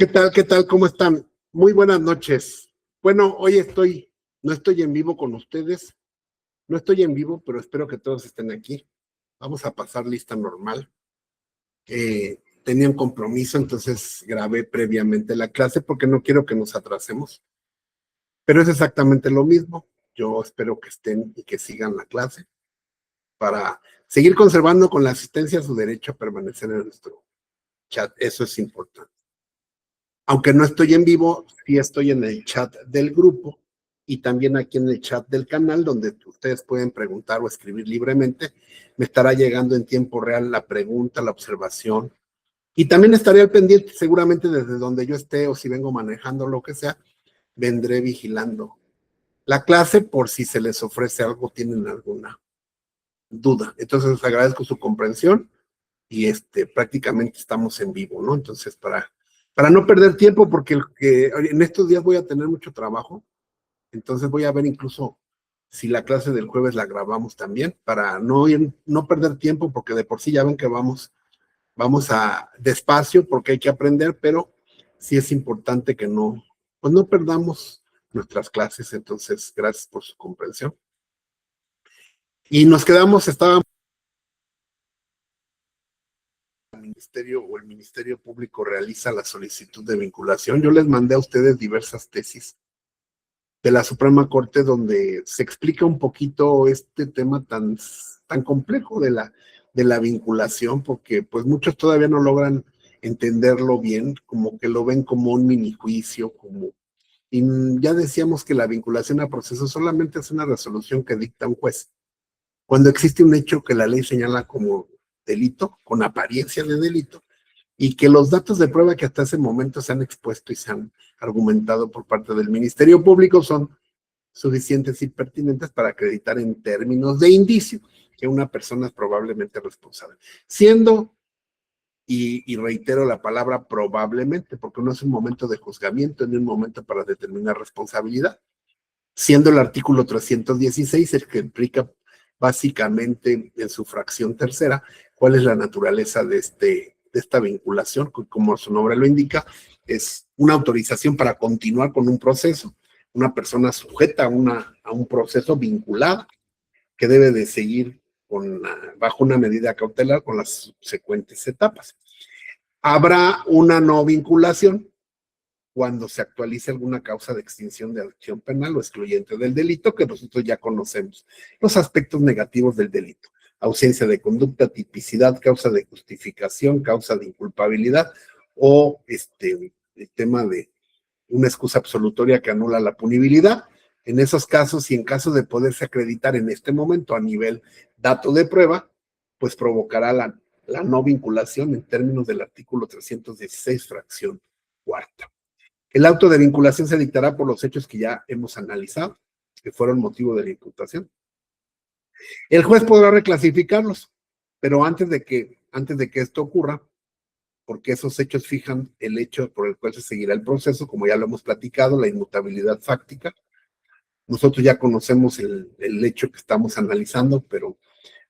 ¿Qué tal? ¿Qué tal? ¿Cómo están? Muy buenas noches. Bueno, hoy no estoy en vivo con ustedes, no estoy en vivo, pero espero que todos estén aquí. Vamos a pasar lista normal. Tenía un compromiso, entonces grabé previamente la clase porque no quiero que nos atrasemos. Pero es exactamente lo mismo. Yo espero que estén y que sigan la clase para seguir conservando con la asistencia su derecho a permanecer en nuestro chat. Eso es importante. Aunque no estoy en vivo, sí estoy en el chat del grupo y también aquí en el chat del canal, donde ustedes pueden preguntar o escribir libremente. Me estará llegando en tiempo real la pregunta, la observación. Y también estaré al pendiente, seguramente desde donde yo esté o si vengo manejando lo que sea, vendré vigilando la clase por si se les ofrece algo, tienen alguna duda. Entonces les agradezco su comprensión y prácticamente estamos en vivo, ¿no? Entonces, para no perder tiempo, porque en estos días voy a tener mucho trabajo, entonces voy a ver incluso si la clase del jueves la grabamos también, para no perder tiempo, porque de por sí ya ven que vamos a despacio, porque hay que aprender, pero sí es importante que pues no perdamos nuestras clases. Entonces, gracias por su comprensión. Y estábamos el Ministerio Público realiza la solicitud de vinculación. Yo les mandé a ustedes diversas tesis de la Suprema Corte donde se explica un poquito este tema tan complejo de la vinculación, porque pues muchos todavía no logran entenderlo bien, como que lo ven como un minijuicio, y ya decíamos que la vinculación a proceso solamente es una resolución que dicta un juez. Cuando existe un hecho que la ley señala como delito, con apariencia de delito, y que los datos de prueba que hasta ese momento se han expuesto y se han argumentado por parte del Ministerio Público son suficientes y pertinentes para acreditar en términos de indicio que una persona es probablemente responsable. Siendo, y reitero la palabra probablemente, porque no es un momento de juzgamiento ni un momento para determinar responsabilidad, siendo el artículo 316 el que implica básicamente en su fracción tercera cuál es la naturaleza de esta vinculación, como su nombre lo indica, es una autorización para continuar con un proceso, una persona sujeta a un proceso vinculada que debe de seguir bajo una medida cautelar con las subsecuentes etapas. Habrá una no vinculación cuando se actualice alguna causa de extinción de acción penal o excluyente del delito, que nosotros ya conocemos. Los aspectos negativos del delito: ausencia de conducta, tipicidad, causa de justificación, causa de inculpabilidad, o el tema de una excusa absolutoria que anula la punibilidad. En esos casos, y en caso de poderse acreditar en este momento a nivel dato de prueba, pues provocará la no vinculación en términos del artículo 316, fracción cuarta. El auto de vinculación se dictará por los hechos que ya hemos analizado, que fueron motivo de la imputación. El juez podrá reclasificarlos, pero antes de que esto ocurra, porque esos hechos fijan el hecho por el cual se seguirá el proceso, como ya lo hemos platicado, la inmutabilidad fáctica. Nosotros ya conocemos el hecho que estamos analizando, pero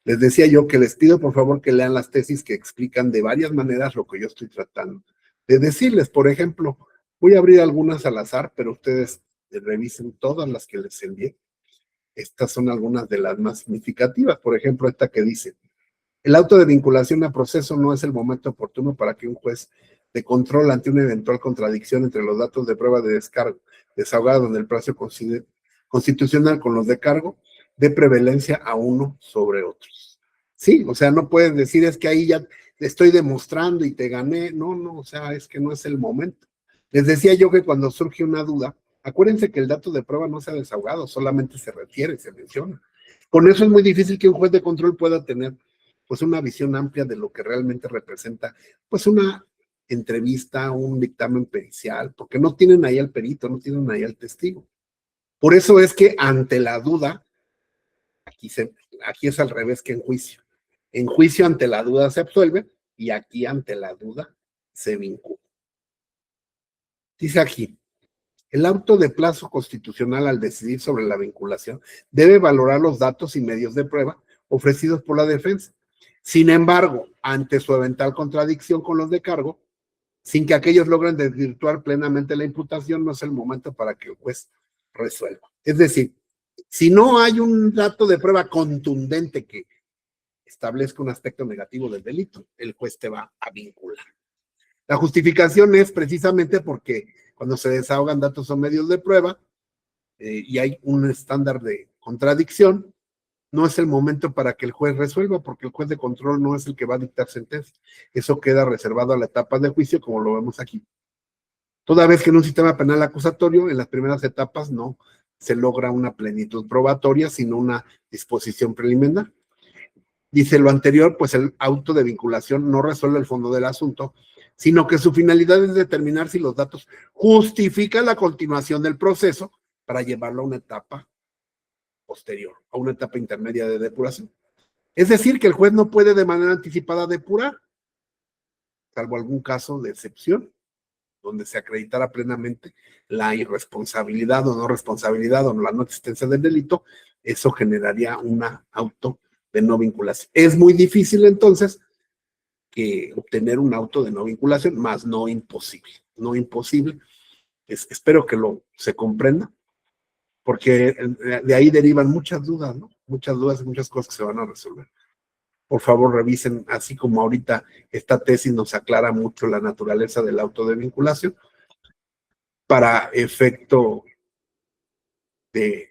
les decía yo que les pido por favor que lean las tesis que explican de varias maneras lo que yo estoy tratando de decirles. Por ejemplo, voy a abrir algunas al azar, pero ustedes revisen todas las que les envié. Estas son algunas de las más significativas. Por ejemplo, esta que dice: el auto de vinculación a proceso no es el momento oportuno para que un juez de control, ante una eventual contradicción entre los datos de prueba de descargo desahogados en el plazo constitucional con los de cargo, dé prevalencia a uno sobre otros. Sí, o sea, no puedes decir es que ahí ya te estoy demostrando y te gané. No, o sea, es que no es el momento. Les decía yo que cuando surge una duda, acuérdense que el dato de prueba no se ha desahogado, solamente se refiere, se menciona. Con eso es muy difícil que un juez de control pueda tener pues una visión amplia de lo que realmente representa pues una entrevista, un dictamen pericial, porque no tienen ahí al perito, no tienen ahí al testigo. Por eso es que ante la duda, aquí es al revés que en juicio. En juicio ante la duda se absuelve y aquí ante la duda se vincula. Dice aquí: el auto de plazo constitucional, al decidir sobre la vinculación, debe valorar los datos y medios de prueba ofrecidos por la defensa. Sin embargo, ante su eventual contradicción con los de cargo, sin que aquellos logren desvirtuar plenamente la imputación, no es el momento para que el juez resuelva. Es decir, si no hay un dato de prueba contundente que establezca un aspecto negativo del delito, el juez te va a vincular. La justificación es precisamente porque cuando se desahogan datos o medios de prueba y hay un estándar de contradicción, no es el momento para que el juez resuelva, porque el juez de control no es el que va a dictar sentencia. Eso queda reservado a la etapa de juicio, como lo vemos aquí. Toda vez que en un sistema penal acusatorio, en las primeras etapas no se logra una plenitud probatoria, sino una disposición preliminar. Dice lo anterior, pues el auto de vinculación no resuelve el fondo del asunto, sino que su finalidad es determinar si los datos justifican la continuación del proceso para llevarlo a una etapa posterior, a una etapa intermedia de depuración. Es decir, que el juez no puede de manera anticipada depurar, salvo algún caso de excepción, donde se acreditara plenamente la irresponsabilidad o no responsabilidad o la no existencia del delito, eso generaría una auto de no vinculación. Es muy difícil entonces que obtener un auto de no vinculación, más no imposible, no imposible. Espero que se comprenda, porque de ahí derivan muchas dudas, ¿no? Muchas dudas y muchas cosas que se van a resolver. Por favor, revisen, así como ahorita esta tesis nos aclara mucho la naturaleza del auto de vinculación, para efecto de,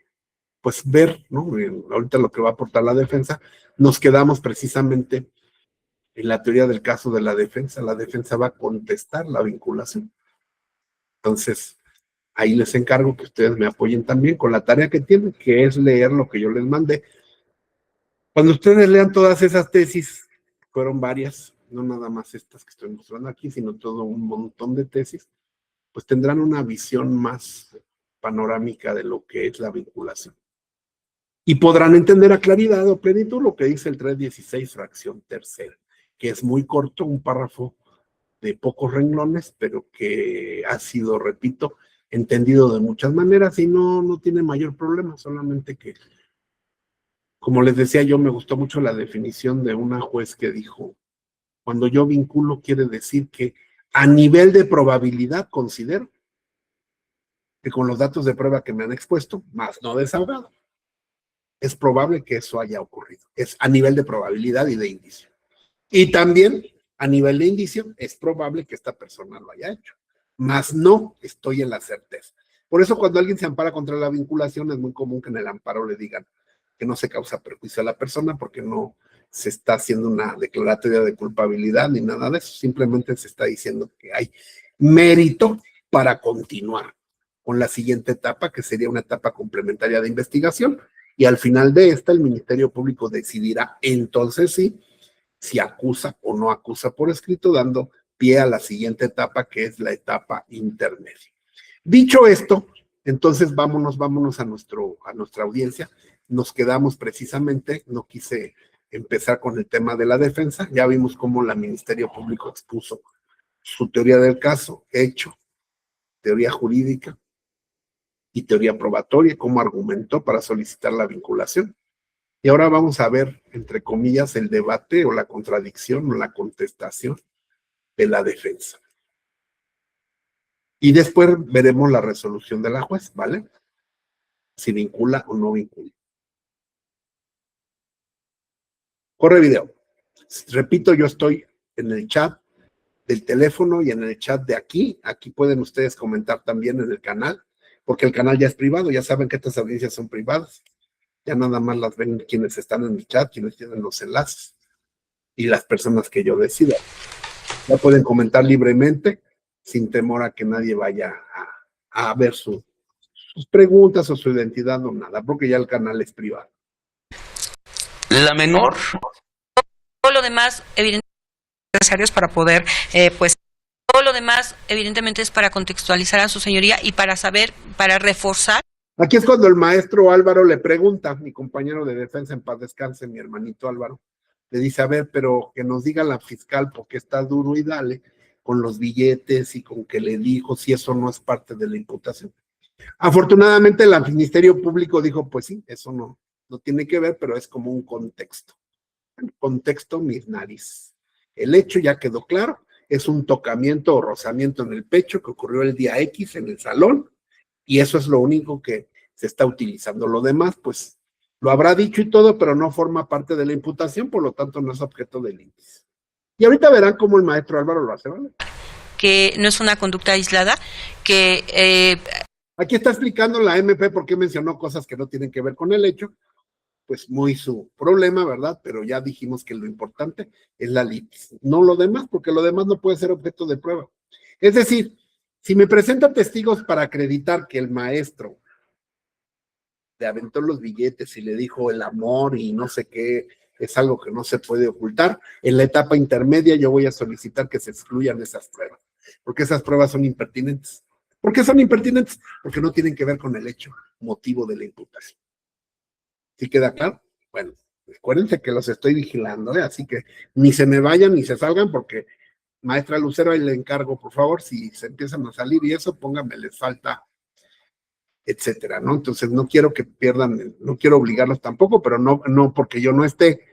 pues, ver, ¿no? Ahorita lo que va a aportar la defensa, nos quedamos precisamente en la teoría del caso de la defensa. La defensa va a contestar la vinculación. Entonces, ahí les encargo que ustedes me apoyen también con la tarea que tienen, que es leer lo que yo les mandé. Cuando ustedes lean todas esas tesis, fueron varias, no nada más estas que estoy mostrando aquí, sino todo un montón de tesis, pues tendrán una visión más panorámica de lo que es la vinculación. Y podrán entender a claridad o plenitud lo que dice el 316, fracción tercera, que es muy corto, un párrafo de pocos renglones, pero que ha sido, repito, entendido de muchas maneras y no tiene mayor problema, solamente que, como les decía yo, me gustó mucho la definición de una juez que dijo, cuando yo vinculo quiere decir que a nivel de probabilidad considero que con los datos de prueba que me han expuesto, más no desahogado, es probable que eso haya ocurrido. Es a nivel de probabilidad y de indicio. Y también a nivel de indicio es probable que esta persona lo haya hecho, más no estoy en la certeza. Por eso cuando alguien se ampara contra la vinculación es muy común que en el amparo le digan que no se causa perjuicio a la persona porque no se está haciendo una declaratoria de culpabilidad ni nada de eso, simplemente se está diciendo que hay mérito para continuar con la siguiente etapa, que sería una etapa complementaria de investigación, y al final de esta el Ministerio Público decidirá entonces sí si acusa o no acusa por escrito, dando pie a la siguiente etapa, que es la etapa intermedia. Dicho esto, entonces vámonos a nuestra audiencia. Nos quedamos precisamente, no quise empezar con el tema de la defensa, ya vimos cómo la Ministerio Público expuso su teoría del caso, hecho, teoría jurídica y teoría probatoria, cómo argumentó para solicitar la vinculación. Y ahora vamos a ver, entre comillas, el debate o la contradicción o la contestación de la defensa. Y después veremos la resolución de la juez, ¿vale? Si vincula o no vincula. Corre video. Repito, yo estoy en el chat del teléfono y en el chat de aquí. Aquí pueden ustedes comentar también en el canal, porque el canal ya es privado. Ya saben que estas audiencias son privadas. Ya nada más las ven quienes están en el chat, quienes tienen los enlaces y las personas que yo decida. Ya pueden comentar libremente, sin temor a que nadie vaya a ver sus preguntas o su identidad o nada, porque ya el canal es privado. La menor. Todo lo demás, evidentemente, necesarios para poder, todo lo demás, evidentemente, es para contextualizar a su señoría y para saber, para reforzar. Aquí es cuando el maestro Álvaro le pregunta, mi compañero de defensa, en paz descanse, mi hermanito Álvaro, le dice, a ver, pero que nos diga la fiscal porque está duro y dale con los billetes y con que le dijo si eso no es parte de la imputación. Afortunadamente el Ministerio Público dijo, pues sí, eso no tiene que ver, pero es como un contexto. El contexto, mis narices. El hecho ya quedó claro es un tocamiento o rozamiento en el pecho que ocurrió el día X en el salón, y eso es lo único que se está utilizando. Lo demás, pues, lo habrá dicho y todo, pero no forma parte de la imputación, por lo tanto no es objeto del índice. Y ahorita verán cómo el maestro Álvaro lo hace, ¿vale? Que no es una conducta aislada, que Aquí está explicando la MP por qué mencionó cosas que no tienen que ver con el hecho, pues muy su problema, ¿verdad? Pero ya dijimos que lo importante es la litis, no lo demás, porque lo demás no puede ser objeto de prueba. Es decir, si me presenta testigos para acreditar que el maestro le aventó los billetes y le dijo el amor y no sé qué, es algo que no se puede ocultar, en la etapa intermedia yo voy a solicitar que se excluyan esas pruebas, porque esas pruebas son impertinentes. ¿Por qué son impertinentes? Porque no tienen que ver con el hecho, motivo de la imputación. ¿Sí queda claro? Bueno, acuérdense que los estoy vigilando, ¿eh? Así que ni se me vayan ni se salgan, porque maestra Lucero, ahí le encargo, por favor, si se empiezan a salir y eso, pónganme, les falta, etcétera, ¿no? Entonces no quiero que pierdan, no quiero obligarlos tampoco, pero no porque yo no esté,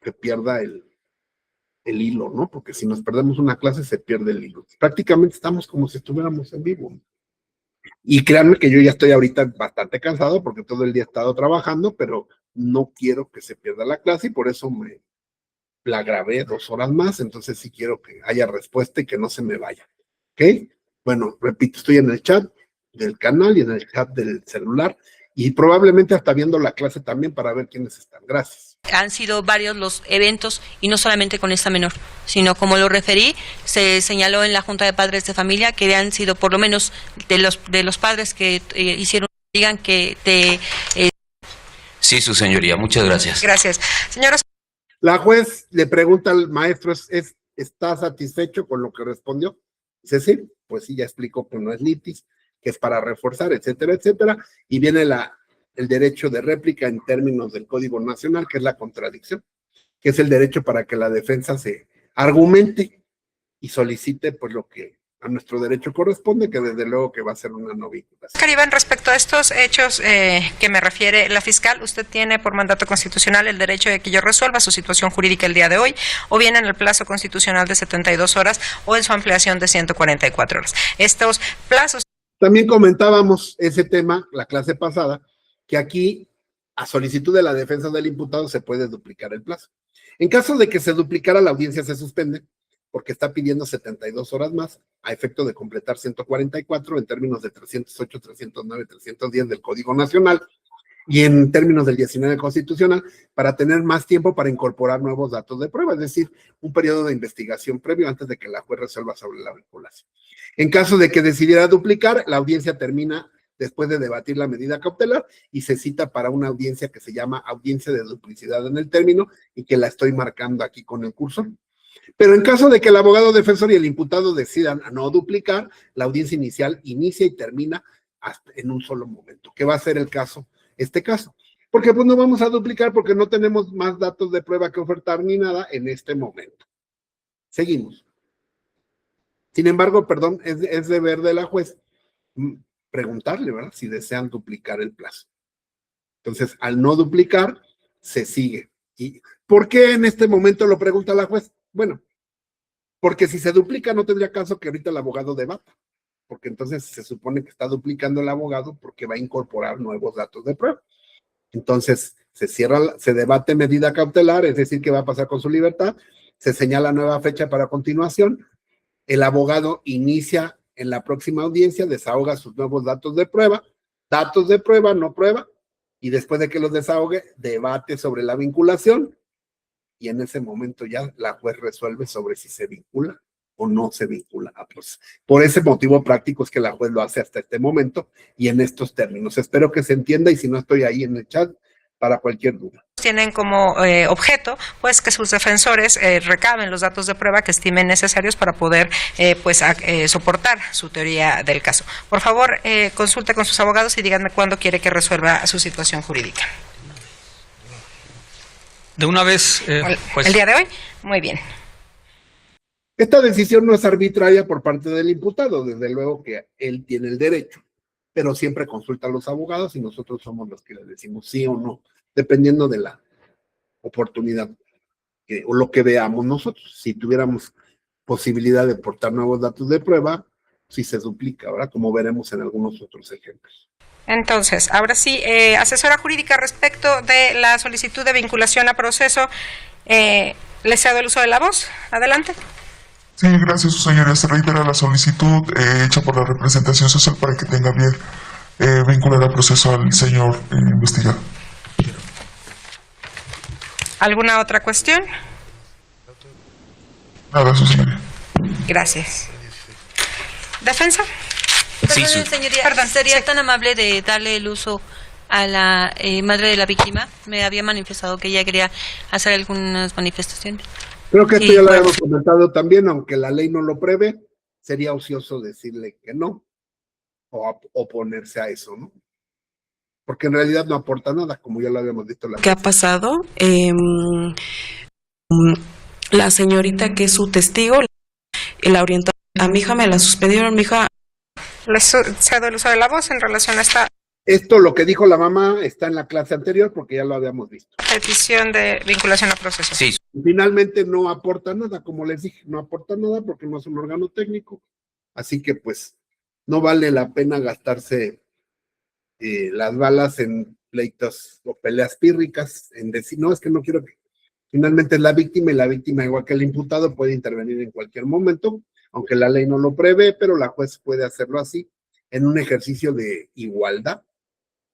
que pierda el hilo, ¿no? Porque si nos perdemos una clase, se pierde el hilo. Prácticamente estamos como si estuviéramos en vivo. Y créanme que yo ya estoy ahorita bastante cansado porque todo el día he estado trabajando, pero no quiero que se pierda la clase y por eso me la grabé 2 horas más, entonces sí quiero que haya respuesta y que no se me vaya. ¿Ok? Bueno, repito, estoy en el chat del canal y en el chat del celular y probablemente hasta viendo la clase también para ver quiénes están. Gracias. han sido varios los eventos y no solamente con esta menor, sino como lo referí, se señaló en la Junta de Padres de Familia que han sido por lo menos de los padres que hicieron, digan que Sí, su señoría, muchas gracias. Gracias. Señora. La juez le pregunta al maestro, ¿está satisfecho con lo que respondió? Dice, sí, pues sí, ya explicó que no es litis, que es para reforzar, etcétera, etcétera, y viene el derecho de réplica en términos del Código Nacional, que es la contradicción, que es el derecho para que la defensa se argumente y solicite pues lo que a nuestro derecho corresponde, que desde luego que va a ser una no vinculación. Iván, respecto a estos hechos que me refiere la fiscal, usted tiene por mandato constitucional el derecho de que yo resuelva su situación jurídica el día de hoy, o bien en el plazo constitucional de 72 horas o en su ampliación de 144 horas. Estos plazos. También comentábamos ese tema la clase pasada, que aquí a solicitud de la defensa del imputado se puede duplicar el plazo. En caso de que se duplicara, la audiencia se suspende porque está pidiendo 72 horas más a efecto de completar 144 en términos de 308, 309, 310 del Código Nacional y en términos del 19 constitucional para tener más tiempo para incorporar nuevos datos de prueba, es decir, un periodo de investigación previo antes de que la juez resuelva sobre la vinculación. En caso de que decidiera duplicar, la audiencia termina después de debatir la medida cautelar y se cita para una audiencia que se llama audiencia de duplicidad en el término y que la estoy marcando aquí con el cursor. Pero en caso de que el abogado defensor y el imputado decidan no duplicar, la audiencia inicial inicia y termina hasta en un solo momento, que va a ser el caso, este caso. Porque pues no vamos a duplicar porque no tenemos más datos de prueba que ofertar ni nada en este momento. Seguimos. Sin embargo, perdón, es deber de la juez preguntarle, ¿verdad? Si desean duplicar el plazo. Entonces, al no duplicar, se sigue. ¿Y por qué en este momento lo pregunta la juez? Bueno, porque si se duplica no tendría caso que ahorita el abogado debata, porque entonces se supone que está duplicando el abogado porque va a incorporar nuevos datos de prueba. Entonces, se debate medida cautelar, es decir, qué va a pasar con su libertad, se señala nueva fecha para continuación, el abogado inicia en la próxima audiencia, desahoga sus nuevos datos de prueba, no prueba, y después de que los desahogue, debate sobre la vinculación, y en ese momento ya la juez resuelve sobre si se vincula o no se vincula a proceso. Por ese motivo práctico es que la juez lo hace hasta este momento y en estos términos. Espero que se entienda y si no estoy ahí en el chat para cualquier duda. Tienen como objeto pues que sus defensores recaben los datos de prueba que estimen necesarios para poder soportar su teoría del caso. Por favor, consulte con sus abogados y díganme cuándo quiere que resuelva su situación jurídica. De una vez, pues. ¿El día de hoy? Muy bien. Esta decisión no es arbitraria por parte del imputado, desde luego que él tiene el derecho, pero siempre consulta a los abogados y nosotros somos los que le decimos sí o no, dependiendo de la oportunidad o lo que veamos nosotros. Si tuviéramos posibilidad de aportar nuevos datos de prueba si se duplica, ¿verdad? Como veremos en algunos otros ejemplos. Entonces, ahora sí, asesora jurídica respecto de la solicitud de vinculación a proceso, le cedo el uso de la voz. Adelante. Sí, gracias, su señoría. Se reitera la solicitud hecha por la representación social para que tenga bien vincular a proceso al señor investigado. ¿Alguna otra cuestión? Nada, su señoría. Gracias. ¿Defensa? Sí, Perdón, señoría, ¿sería tan amable de darle el uso a la madre de la víctima? Me había manifestado que ella quería hacer algunas manifestaciones. Creo que esto Sí, ya lo bueno. habíamos comentado también, aunque la ley no lo prevé, sería ocioso decirle que no o oponerse a eso, ¿no? Porque en realidad no aporta nada, como ya lo habíamos visto. ¿Qué ha pasado? La señorita que es su testigo la orientó a mi hija, me la suspendieron, mi hija. Le cedo el uso de la voz en relación a esta Esto, lo que dijo la mamá, está en la clase anterior porque ya lo habíamos visto. petición de vinculación a proceso. Sí, Finalmente no aporta nada, como les dije, no aporta nada porque no es un órgano técnico. Así que pues no vale la pena gastarse las balas en pleitos o peleas pírricas, en decir, no, es que no quiero que... Finalmente es la víctima y la víctima, igual que el imputado, puede intervenir en cualquier momento, aunque la ley no lo prevé, pero la juez puede hacerlo así, en un ejercicio de igualdad.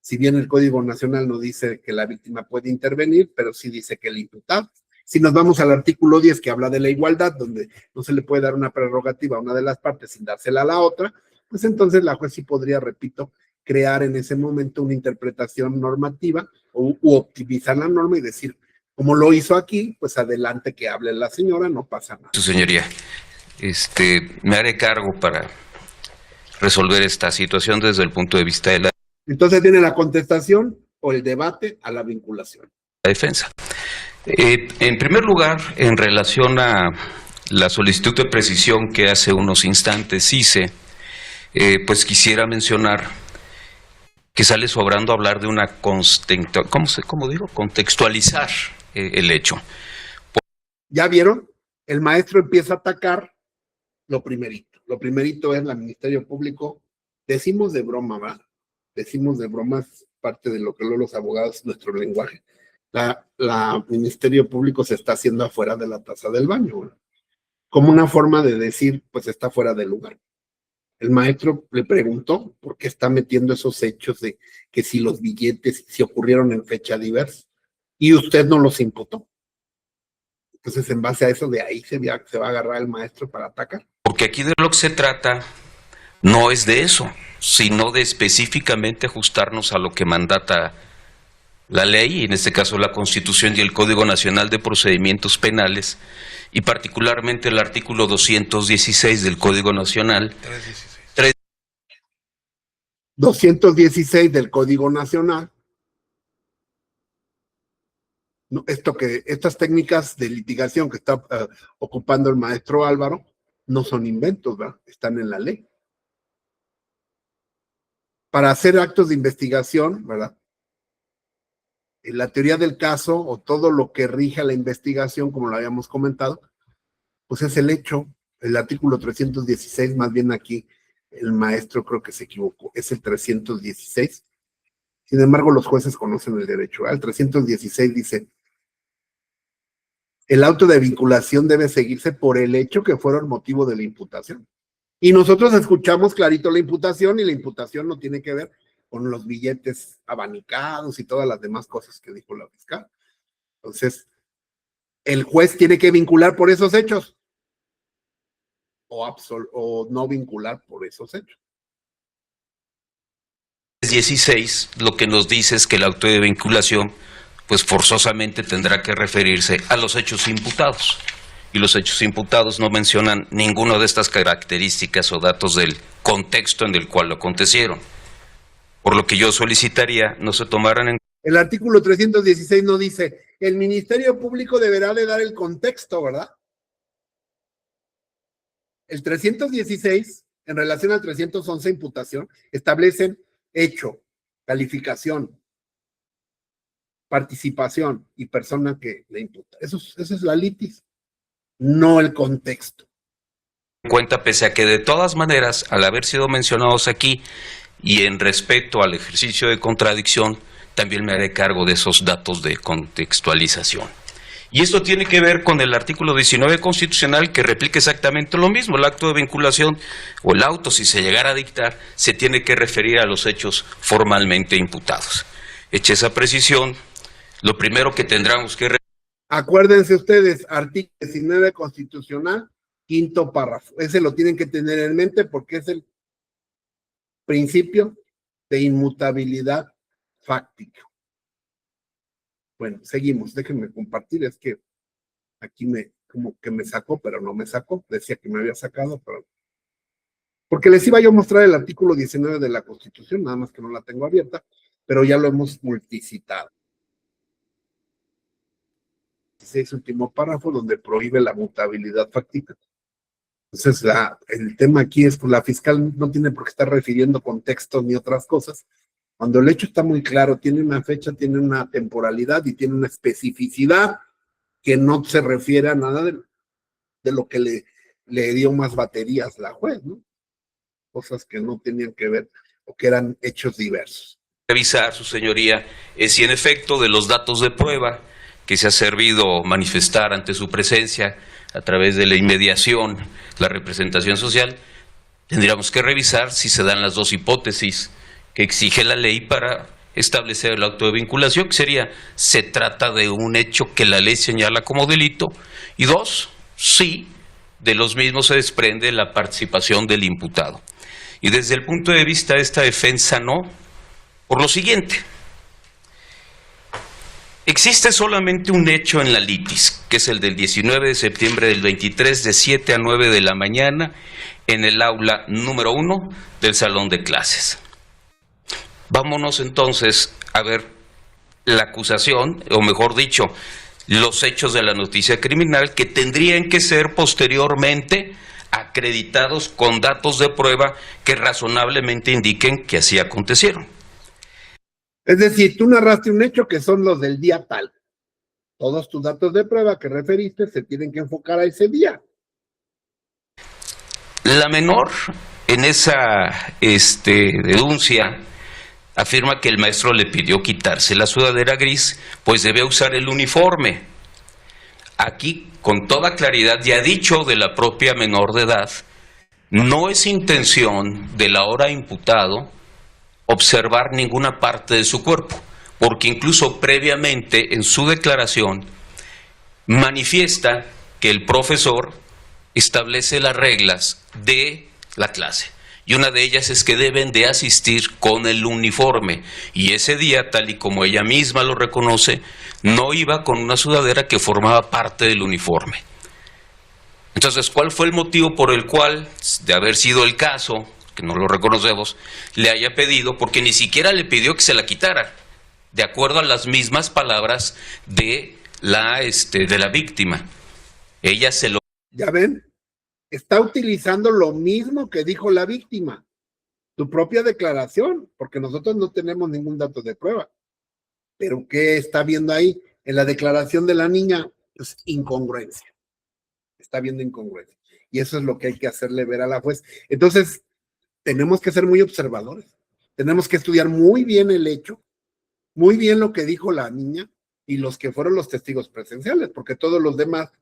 Si bien el Código Nacional no dice que la víctima puede intervenir, pero sí dice que el imputado. Si nos vamos al artículo 10 que habla de la igualdad, donde no se le puede dar una prerrogativa a una de las partes sin dársela a la otra, pues entonces la juez sí podría, repito, crear en ese momento una interpretación normativa u optimizar la norma y decir, como lo hizo aquí, pues adelante que hable la señora, no pasa nada. su señoría. Me haré cargo para resolver esta situación desde el punto de vista de la Entonces viene la contestación o el debate a la vinculación. defensa. En primer lugar, en relación a la solicitud de precisión que hace unos instantes hice, pues quisiera mencionar que sale sobrando hablar de una contextualizar el hecho. ¿Ya vieron? El maestro empieza a atacar lo primerito. Lo primerito es el Ministerio Público. Decimos de broma, ¿va? Decimos de broma, es parte de lo que los abogados, nuestro lenguaje. La Ministerio Público se está haciendo afuera de la taza del baño, ¿no? Como una forma de decir, pues está fuera del lugar. El maestro le preguntó por qué está metiendo esos hechos de que si los billetes si ocurrieron en fecha diversa y usted no los imputó. Entonces, en base a eso, de ahí se va a agarrar el maestro para atacar. Porque aquí de lo que se trata no es de eso, sino de específicamente ajustarnos a lo que mandata la ley, y en este caso la Constitución y el Código Nacional de Procedimientos Penales, y particularmente el artículo 216 del Código Nacional. 216 del Código Nacional. No, estas técnicas de litigación que está ocupando el maestro Álvaro no son inventos, ¿verdad? Están en la ley. Para hacer actos de investigación, ¿verdad? En la teoría del caso o todo lo que rige a la investigación, como lo habíamos comentado, pues es el hecho, el artículo 316, más bien aquí el maestro creo que se equivocó, es el 316. Sin embargo, los jueces conocen el derecho, ¿verdad? El 316 dice, el auto de vinculación debe seguirse por el hecho que fueron motivo de la imputación. Y nosotros escuchamos clarito la imputación y la imputación no tiene que ver con los billetes abanicados y todas las demás cosas que dijo la fiscal. Entonces, el juez tiene que vincular por esos hechos o no vincular por esos hechos. 16 lo que nos dice es que el auto de vinculación pues forzosamente tendrá que referirse a los hechos imputados, y los hechos imputados no mencionan ninguna de estas características o datos del contexto en el cual lo acontecieron, por lo que yo solicitaría no se tomaran en... El artículo 316 no dice, el Ministerio Público deberá de dar el contexto, ¿verdad? El 316, en relación al 311, imputación, establecen hecho, calificación, participación y persona que le imputa. Eso es la litis, no el contexto. en cuenta, pese a que de todas maneras, al haber sido mencionados aquí y en respecto al ejercicio de contradicción, también me haré cargo de esos datos de contextualización. Y esto tiene que ver con el artículo 19 constitucional, que replica exactamente lo mismo. El acto de vinculación o el auto, si se llegara a dictar, se tiene que referir a los hechos formalmente imputados. Hecha esa precisión, lo primero que tendremos que... Acuérdense ustedes, artículo 19 constitucional, quinto párrafo. Ese lo tienen que tener en mente porque es el principio de inmutabilidad fáctica. Bueno, seguimos. Déjenme compartir. Es que aquí como que me sacó, pero no me sacó. Decía que me había sacado, pero... Porque les iba yo a mostrar el artículo 19 de la Constitución, nada más que no la tengo abierta, pero ya lo hemos multicitado. 16, último párrafo, donde prohíbe la mutabilidad fáctica. Entonces, el tema aquí es que la fiscal no tiene por qué estar refiriendo contextos ni otras cosas. Cuando el hecho está muy claro, tiene una fecha, tiene una temporalidad y tiene una especificidad que no se refiere a nada de lo que le dio más baterías la juez, ¿no? Cosas que no tenían que ver o que eran hechos diversos. Revisar, su señoría, si en efecto de los datos de prueba que se ha servido manifestar ante su presencia a través de la inmediación, la representación social, tendríamos que revisar si se dan las dos hipótesis que exige la ley para establecer el auto de vinculación, que sería, se trata de un hecho que la ley señala como delito, y dos, sí, de los mismos se desprende la participación del imputado. Y desde el punto de vista de esta defensa, no, por lo siguiente. Existe solamente un hecho en la litis, que es el del 19 de septiembre del 23, de 7 a 9 de la mañana, en el aula número 1 del salón de clases. Vámonos entonces a ver la acusación, o mejor dicho, los hechos de la noticia criminal que tendrían que ser posteriormente acreditados con datos de prueba que razonablemente indiquen que así acontecieron. Es decir, tú narraste un hecho que son los del día tal. Todos tus datos de prueba que referiste se tienen que enfocar a ese día. La menor en esa denuncia afirma que el maestro le pidió quitarse la sudadera gris, pues debe usar el uniforme. Aquí, con toda claridad, ya dicho de la propia menor de edad, no es intención del ahora imputado observar ninguna parte de su cuerpo, porque incluso previamente en su declaración manifiesta que el profesor establece las reglas de la clase. Y una de ellas es que deben de asistir con el uniforme. Y ese día, tal y como ella misma lo reconoce, no iba con una sudadera que formaba parte del uniforme. Entonces, ¿cuál fue el motivo por el cual, de haber sido el caso, que no lo reconocemos, le haya pedido? Porque ni siquiera le pidió que se la quitara, de acuerdo a las mismas palabras de la víctima. Ella se lo... ¿Ya ven? Está utilizando lo mismo que dijo la víctima, su propia declaración, porque nosotros no tenemos ningún dato de prueba. Pero ¿qué está viendo ahí? En la declaración de la niña, pues incongruencia. Está viendo incongruencia. Y eso es lo que hay que hacerle ver a la juez. Entonces, tenemos que ser muy observadores. Tenemos que estudiar muy bien el hecho, muy bien lo que dijo la niña y los que fueron los testigos presenciales, porque todos los demás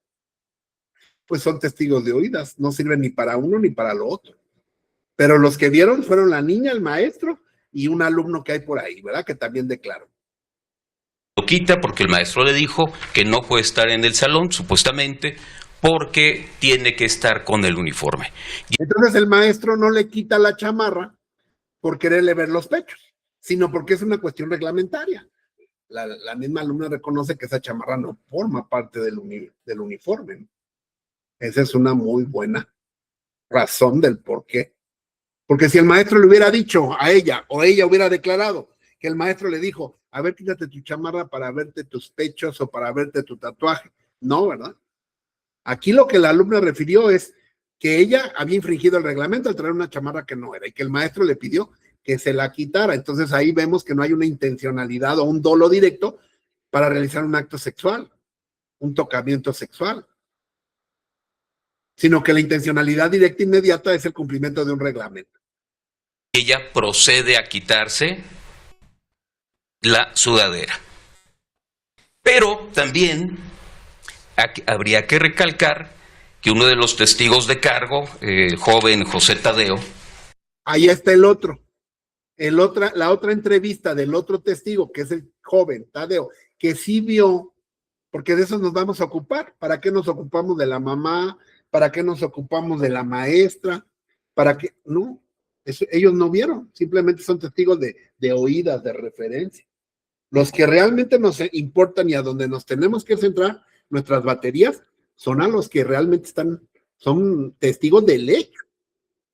pues son testigos de oídas, no sirven ni para uno ni para lo otro. Pero los que vieron fueron la niña, el maestro y un alumno que hay por ahí, ¿verdad? Que también declaró. Lo quita porque el maestro le dijo que no puede estar en el salón, supuestamente, porque tiene que estar con el uniforme. Entonces el maestro no le quita la chamarra por quererle ver los pechos, sino porque es una cuestión reglamentaria. La misma alumna reconoce que esa chamarra no forma parte del uniforme, ¿no? Esa es una muy buena razón del por qué. Porque si el maestro le hubiera dicho a ella, o ella hubiera declarado que el maestro le dijo, a ver, quítate tu chamarra para verte tus pechos o para verte tu tatuaje. No, ¿verdad? Aquí lo que la alumna refirió es que ella había infringido el reglamento al traer una chamarra que no era y que el maestro le pidió que se la quitara. Entonces ahí vemos que no hay una intencionalidad o un dolo directo para realizar un acto sexual, un tocamiento sexual. sino que la intencionalidad directa e inmediata es el cumplimiento de un reglamento. Ella procede a quitarse la sudadera. Pero también habría que recalcar que uno de los testigos de cargo, el joven José Tadeo. Ahí está el otro. La otra entrevista del otro testigo, que es el joven Tadeo, que sí vio, porque de eso nos vamos a ocupar. ¿Para qué nos ocupamos de la mamá? ¿Para qué nos ocupamos de la maestra? ¿Para qué? No, ellos no vieron, simplemente son testigos de oídas, de referencia. Los que realmente nos importan y a donde nos tenemos que centrar nuestras baterías son a los que realmente son testigos del hecho,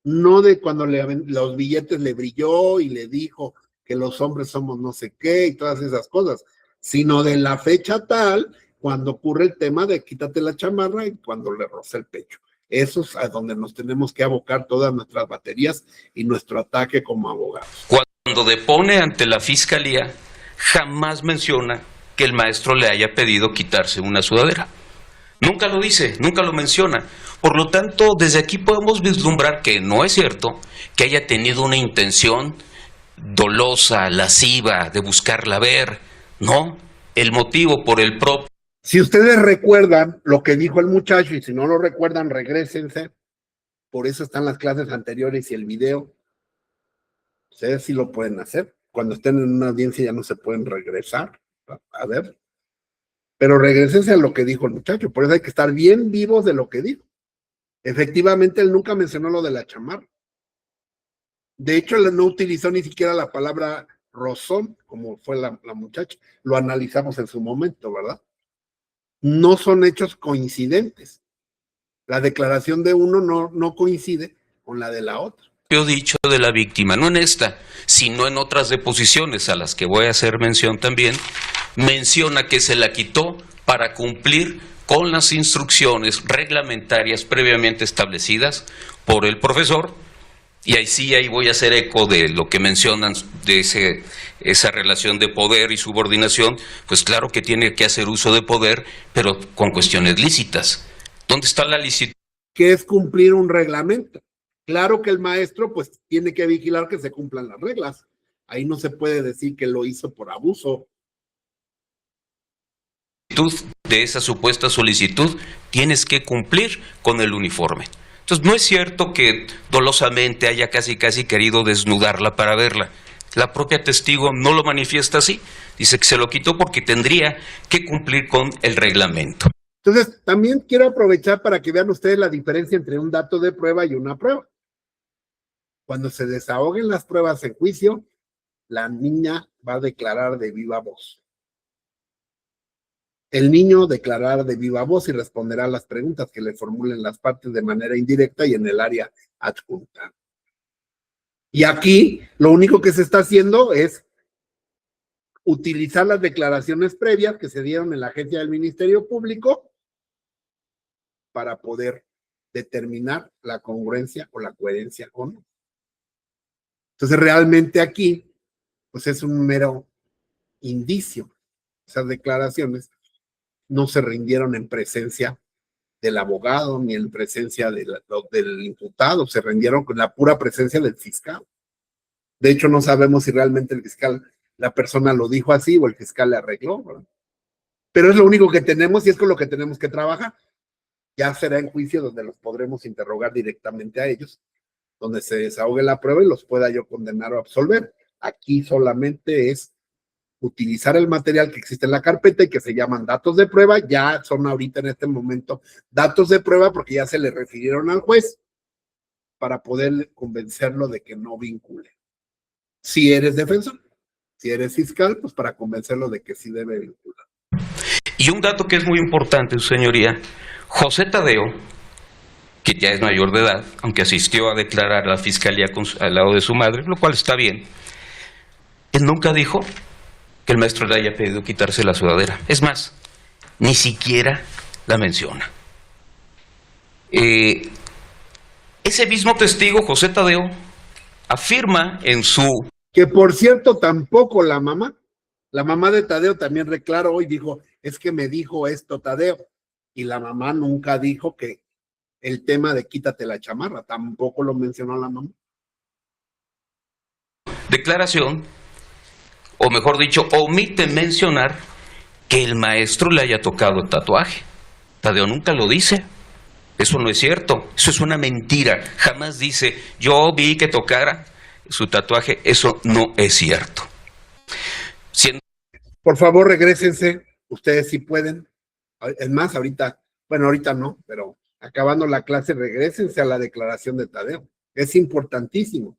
no de cuando los billetes le brilló y le dijo que los hombres somos no sé qué y todas esas cosas, sino de la fecha tal cuando ocurre el tema de quítate la chamarra y cuando le roza el pecho. Eso es a donde nos tenemos que abocar todas nuestras baterías y nuestro ataque como abogados. Cuando depone ante la fiscalía, jamás menciona que el maestro le haya pedido quitarse una sudadera. Nunca lo dice, nunca lo menciona. Por lo tanto, desde aquí podemos vislumbrar que no es cierto que haya tenido una intención dolosa, lasciva, de buscarla ver. No, el motivo por el propio. Si ustedes recuerdan lo que dijo el muchacho, y si no lo recuerdan, regrésense. Por eso están las clases anteriores y el video. Ustedes sí lo pueden hacer. Cuando estén en una audiencia ya no se pueden regresar. A ver. Pero regrésense a lo que dijo el muchacho. Por eso hay que estar bien vivos de lo que dijo. Efectivamente, él nunca mencionó lo de la chamarra. De hecho, él no utilizó ni siquiera la palabra rozón, como fue la muchacha. Lo analizamos en su momento, ¿verdad? No son hechos coincidentes. La declaración de uno no coincide con la de la otra. Dicho de la víctima, no en esta, sino en otras deposiciones a las que voy a hacer mención también, menciona que se la quitó para cumplir con las instrucciones reglamentarias previamente establecidas por el profesor, y ahí voy a hacer eco de lo que mencionan de esa relación de poder y subordinación. Pues claro que tiene que hacer uso de poder, pero con cuestiones lícitas. ¿Dónde está la licitud? Que es cumplir un reglamento. Claro que el maestro pues tiene que vigilar que se cumplan las reglas. Ahí no se puede decir que lo hizo por abuso. De esa supuesta solicitud tienes que cumplir con el uniforme. Entonces no es cierto que dolosamente haya casi querido desnudarla para verla. La propia testigo no lo manifiesta así. Dice que se lo quitó porque tendría que cumplir con el reglamento. Entonces también quiero aprovechar para que vean ustedes la diferencia entre un dato de prueba y una prueba. Cuando se desahoguen las pruebas en juicio, la niña va a declarar de viva voz. El niño declarará de viva voz y responderá a las preguntas que le formulen las partes de manera indirecta y en el área adjunta. Y aquí lo único que se está haciendo es utilizar las declaraciones previas que se dieron en la agencia del Ministerio Público para poder determinar la congruencia o la coherencia o no. Entonces realmente aquí pues es un mero indicio. Esas declaraciones no se rindieron en presencia del abogado ni en presencia del imputado, se rindieron con la pura presencia del fiscal. De hecho, no sabemos si realmente el fiscal, la persona lo dijo así o el fiscal le arregló, ¿verdad? Pero es lo único que tenemos y es con lo que tenemos que trabajar. Ya será en juicio donde los podremos interrogar directamente a ellos, donde se desahogue la prueba y los pueda yo condenar o absolver. Aquí solamente es utilizar el material que existe en la carpeta y que se llaman datos de prueba. Ya son ahorita en este momento datos de prueba porque ya se le refirieron al juez para poder convencerlo de que no vincule. Si eres defensor, si eres fiscal, pues para convencerlo de que sí debe vincular. Y un dato que es muy importante, su señoría, José Tadeo, que ya es mayor de edad, aunque asistió a declarar a la fiscalía al lado de su madre, lo cual está bien, él nunca dijo que el maestro le haya pedido quitarse la sudadera. Es más, ni siquiera la menciona. Ese mismo testigo, José Tadeo, afirma en su... Que por cierto, tampoco la mamá de Tadeo también reclaró y dijo, es que me dijo esto Tadeo. Y la mamá nunca dijo que el tema de quítate la chamarra, tampoco lo mencionó la mamá. Declaración, o mejor dicho, omite mencionar que el maestro le haya tocado el tatuaje. Tadeo nunca lo dice. Eso no es cierto, eso es una mentira. Jamás dice, yo vi que tocara su tatuaje. Eso no es cierto. Por favor, regrésense, ustedes sí pueden. Es más, ahorita no, pero acabando la clase, regrésense a la declaración de Tadeo. Es importantísimo.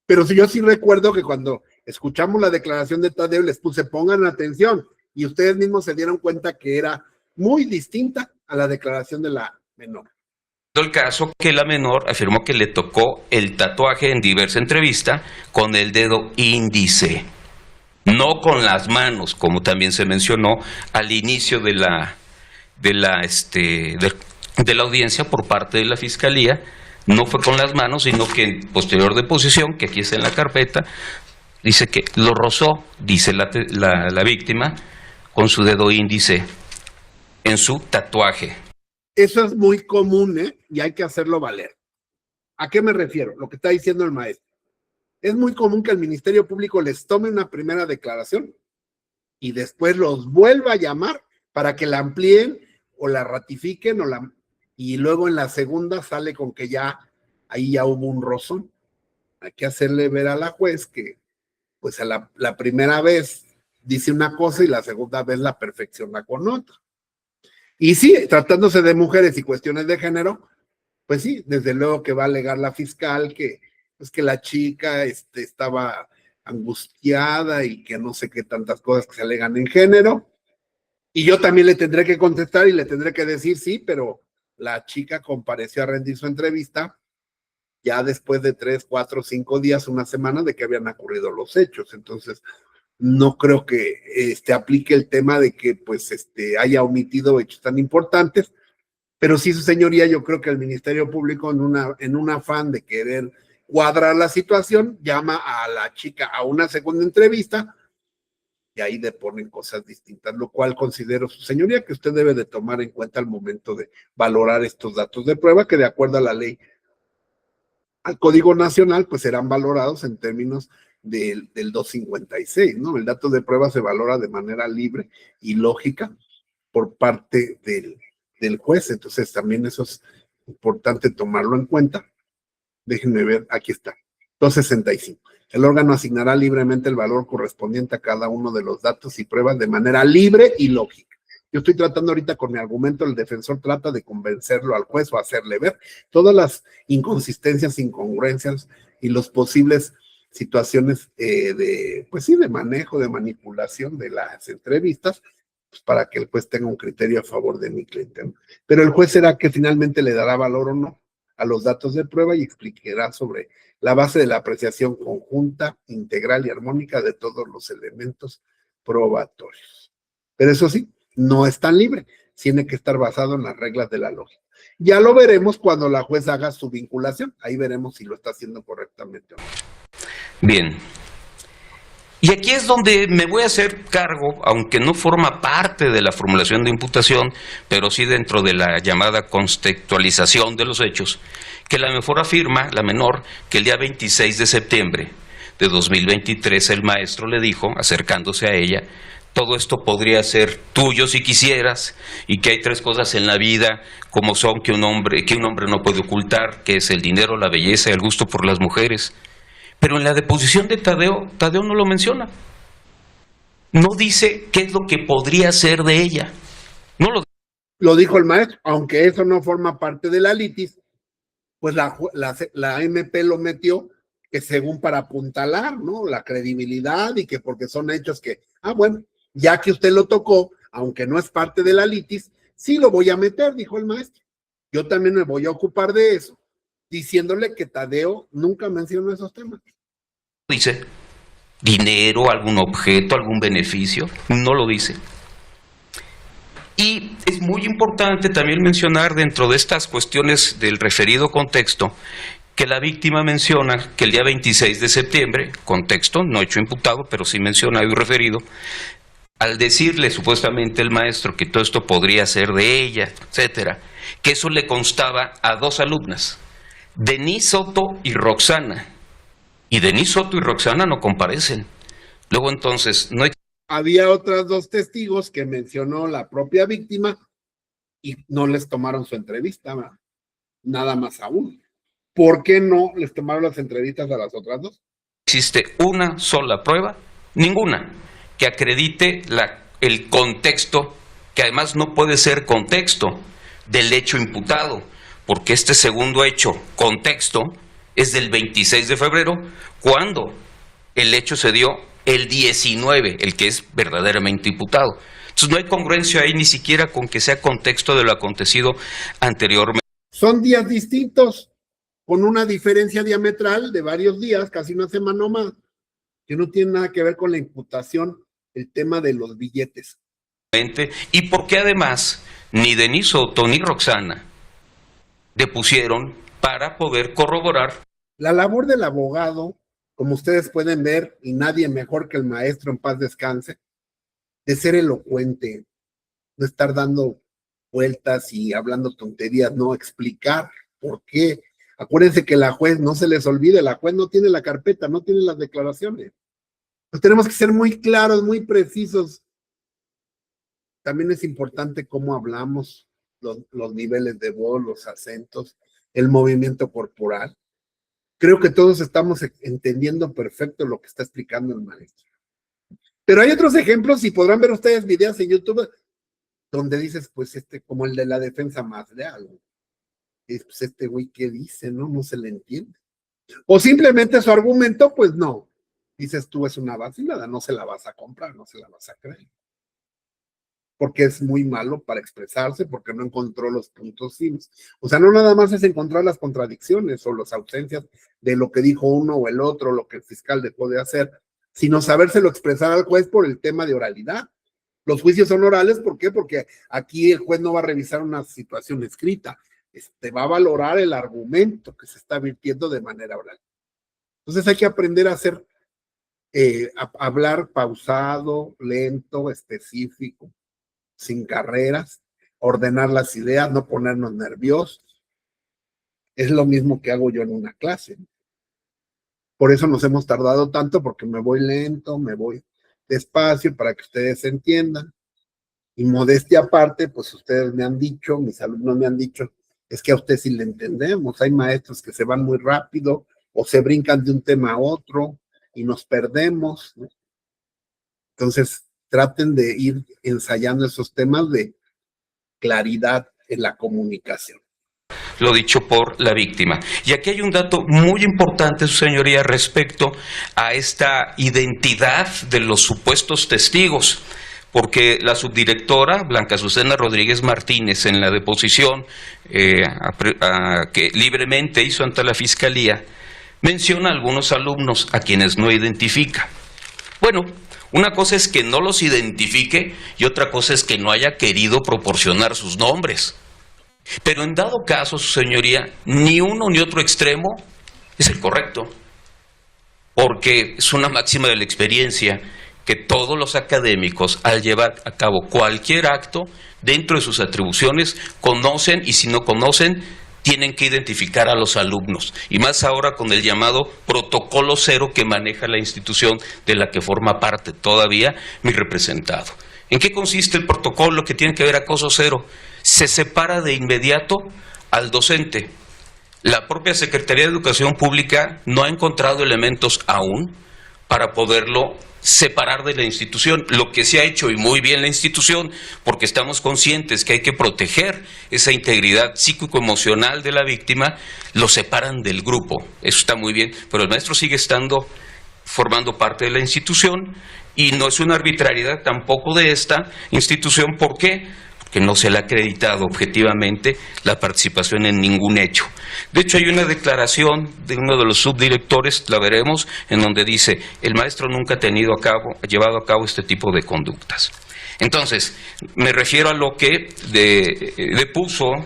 Pero yo sí recuerdo que cuando escuchamos la declaración de Tadeo, les puse, pongan atención, y ustedes mismos se dieron cuenta que era muy distinta a la declaración de la menor. El caso que la menor afirmó que le tocó el tatuaje en diversa entrevista con el dedo índice, no con las manos, como también se mencionó al inicio de la audiencia por parte de la Fiscalía. No fue con las manos, sino que en posterior deposición, que aquí está en la carpeta, dice que lo rozó, dice la víctima, con su dedo índice en su tatuaje. Eso es muy común, y hay que hacerlo valer. ¿A qué me refiero? Lo que está diciendo el maestro. Es muy común que el Ministerio Público les tome una primera declaración y después los vuelva a llamar para que la amplíen o la ratifiquen y luego en la segunda sale con que ahí ya hubo un rozón. Hay que hacerle ver a la juez que pues a la primera vez dice una cosa y la segunda vez la perfecciona con otra. Y sí, tratándose de mujeres y cuestiones de género, pues sí, desde luego que va a alegar la fiscal que la chica estaba angustiada y que no sé qué tantas cosas que se alegan en género. Y yo también le tendré que contestar y le tendré que decir sí, pero la chica compareció a rendir su entrevista ya después de 3, 4, 5 días, una semana de que habían ocurrido los hechos. Entonces, no creo que aplique el tema de que haya omitido hechos tan importantes, pero sí, su señoría, yo creo que el Ministerio Público en un afán de querer cuadrar la situación, llama a la chica a una segunda entrevista y ahí le ponen cosas distintas, lo cual considero, su señoría, que usted debe de tomar en cuenta al momento de valorar estos datos de prueba, que de acuerdo a la ley, al Código Nacional, pues serán valorados en términos del 256, ¿no? El dato de prueba se valora de manera libre y lógica por parte del juez, entonces también eso es importante tomarlo en cuenta. Déjenme ver, aquí está, 265. El órgano asignará libremente el valor correspondiente a cada uno de los datos y pruebas de manera libre y lógica. Yo estoy tratando ahorita con mi argumento, el defensor trata de convencerlo al juez o hacerle ver todas las inconsistencias, incongruencias y los posibles situaciones de manejo, de manipulación de las entrevistas, pues para que el juez tenga un criterio a favor de mi cliente, ¿no? Pero el juez será que finalmente le dará valor o no a los datos de prueba y explicará sobre la base de la apreciación conjunta, integral y armónica de todos los elementos probatorios. Pero eso sí, no es tan libre, tiene que estar basado en las reglas de la lógica. Ya lo veremos cuando la juez haga su vinculación, ahí veremos si lo está haciendo correctamente o no. Bien. Y aquí es donde me voy a hacer cargo, aunque no forma parte de la formulación de imputación, pero sí dentro de la llamada contextualización de los hechos, que la menor, que el día 26 de septiembre de 2023 el maestro le dijo, acercándose a ella, todo esto podría ser tuyo si quisieras, y que hay 3 cosas en la vida como son que un hombre no puede ocultar, que es el dinero, la belleza y el gusto por las mujeres. Pero en la deposición de Tadeo no lo menciona. No dice qué es lo que podría ser de ella. No lo dijo el maestro, aunque eso no forma parte de la litis, pues la MP lo metió que según para apuntalar, ¿no? La credibilidad y que porque son hechos que, bueno, ya que usted lo tocó, aunque no es parte de la litis, sí lo voy a meter, dijo el maestro. Yo también me voy a ocupar de eso, diciéndole que Tadeo nunca mencionó esos temas. Dice dinero, algún objeto, algún beneficio, no lo dice. Y es muy importante también mencionar dentro de estas cuestiones del referido contexto que la víctima menciona que el día 26 de septiembre, contexto, no hecho imputado, pero sí mencionado y referido, al decirle supuestamente el maestro que todo esto podría ser de ella, etcétera, que eso le constaba a 2 alumnas, Denise Soto y Roxana. Y Denise Soto y Roxana no comparecen. Luego entonces no hay... Había otras 2 testigos que mencionó la propia víctima y no les tomaron su entrevista, ¿verdad? Nada más aún. ¿Por qué no les tomaron las entrevistas a las otras 2? Existe una sola prueba, ninguna, que acredite el contexto, que además no puede ser contexto del hecho imputado, porque este segundo hecho, contexto, es del 26 de febrero, cuando el hecho se dio el 19, el que es verdaderamente imputado. Entonces no hay congruencia ahí ni siquiera con que sea contexto de lo acontecido anteriormente. Son días distintos, con una diferencia diametral de varios días, casi una semana más, que no tiene nada que ver con la imputación, el tema de los billetes. Y porque además ni Denise Soto ni Roxana depusieron para poder corroborar. La labor del abogado, como ustedes pueden ver, y nadie mejor que el maestro en paz descanse, de ser elocuente, no estar dando vueltas y hablando tonterías, no, explicar por qué. Acuérdense que la juez, no se les olvide, la juez no tiene la carpeta, no tiene las declaraciones. Pues tenemos que ser muy claros, muy precisos. También es importante cómo hablamos, los niveles de voz, los acentos, el movimiento corporal. Creo que todos estamos entendiendo perfecto lo que está explicando el maestro. Pero hay otros ejemplos, y podrán ver ustedes videos en YouTube, donde dices, pues como el de la defensa más leal. Pues güey, ¿qué dice? No se le entiende. O simplemente su argumento, pues no. Dices tú, es una vacilada, no se la vas a comprar, no se la vas a creer. Porque es muy malo para expresarse, porque no encontró los puntos finos. O sea, no nada más es encontrar las contradicciones o las ausencias de lo que dijo uno o el otro, lo que el fiscal dejó de hacer, sino sabérselo expresar al juez por el tema de oralidad. Los juicios son orales, ¿por qué? Porque aquí el juez no va a revisar una situación escrita, va a valorar el argumento que se está virtiendo de manera oral. Entonces hay que aprender a hacer, a hablar pausado, lento, específico, sin carreras, ordenar las ideas, no ponernos nerviosos. Es lo mismo que hago yo en una clase. Por eso nos hemos tardado tanto, porque me voy lento, me voy despacio para que ustedes entiendan. Y modestia aparte, pues ustedes me han dicho, mis alumnos me han dicho, es que a usted sí le entendemos. Hay maestros que se van muy rápido o se brincan de un tema a otro y nos perdemos, ¿no? Entonces, traten de ir ensayando esos temas de claridad en la comunicación. Lo dicho por la víctima. Y aquí hay un dato muy importante, su señoría, respecto a esta identidad de los supuestos testigos, porque la subdirectora Blanca Azucena Rodríguez Martínez, en la deposición que libremente hizo ante la Fiscalía, menciona a algunos alumnos a quienes no identifica. Bueno, una cosa es que no los identifique y otra cosa es que no haya querido proporcionar sus nombres. Pero en dado caso, su señoría, ni uno ni otro extremo es el correcto, porque es una máxima de la experiencia que todos los académicos, al llevar a cabo cualquier acto dentro de sus atribuciones, conocen, y si no conocen, tienen que identificar a los alumnos, y más ahora con el llamado protocolo 0 que maneja la institución de la que forma parte todavía mi representado. ¿En qué consiste el protocolo que tiene que ver acoso 0? Se separa de inmediato al docente. La propia Secretaría de Educación Pública no ha encontrado elementos aún para poderlo separar de la institución. Lo que se ha hecho, y muy bien la institución, porque estamos conscientes que hay que proteger esa integridad psíquico-emocional de la víctima, lo separan del grupo. Eso está muy bien, pero el maestro sigue estando formando parte de la institución y no es una arbitrariedad tampoco de esta institución. ¿Por qué? Porque no se le ha acreditado objetivamente la participación en ningún hecho. De hecho, hay una declaración de uno de los subdirectores, la veremos, en donde dice, el maestro nunca ha llevado a cabo este tipo de conductas. Entonces, me refiero a lo que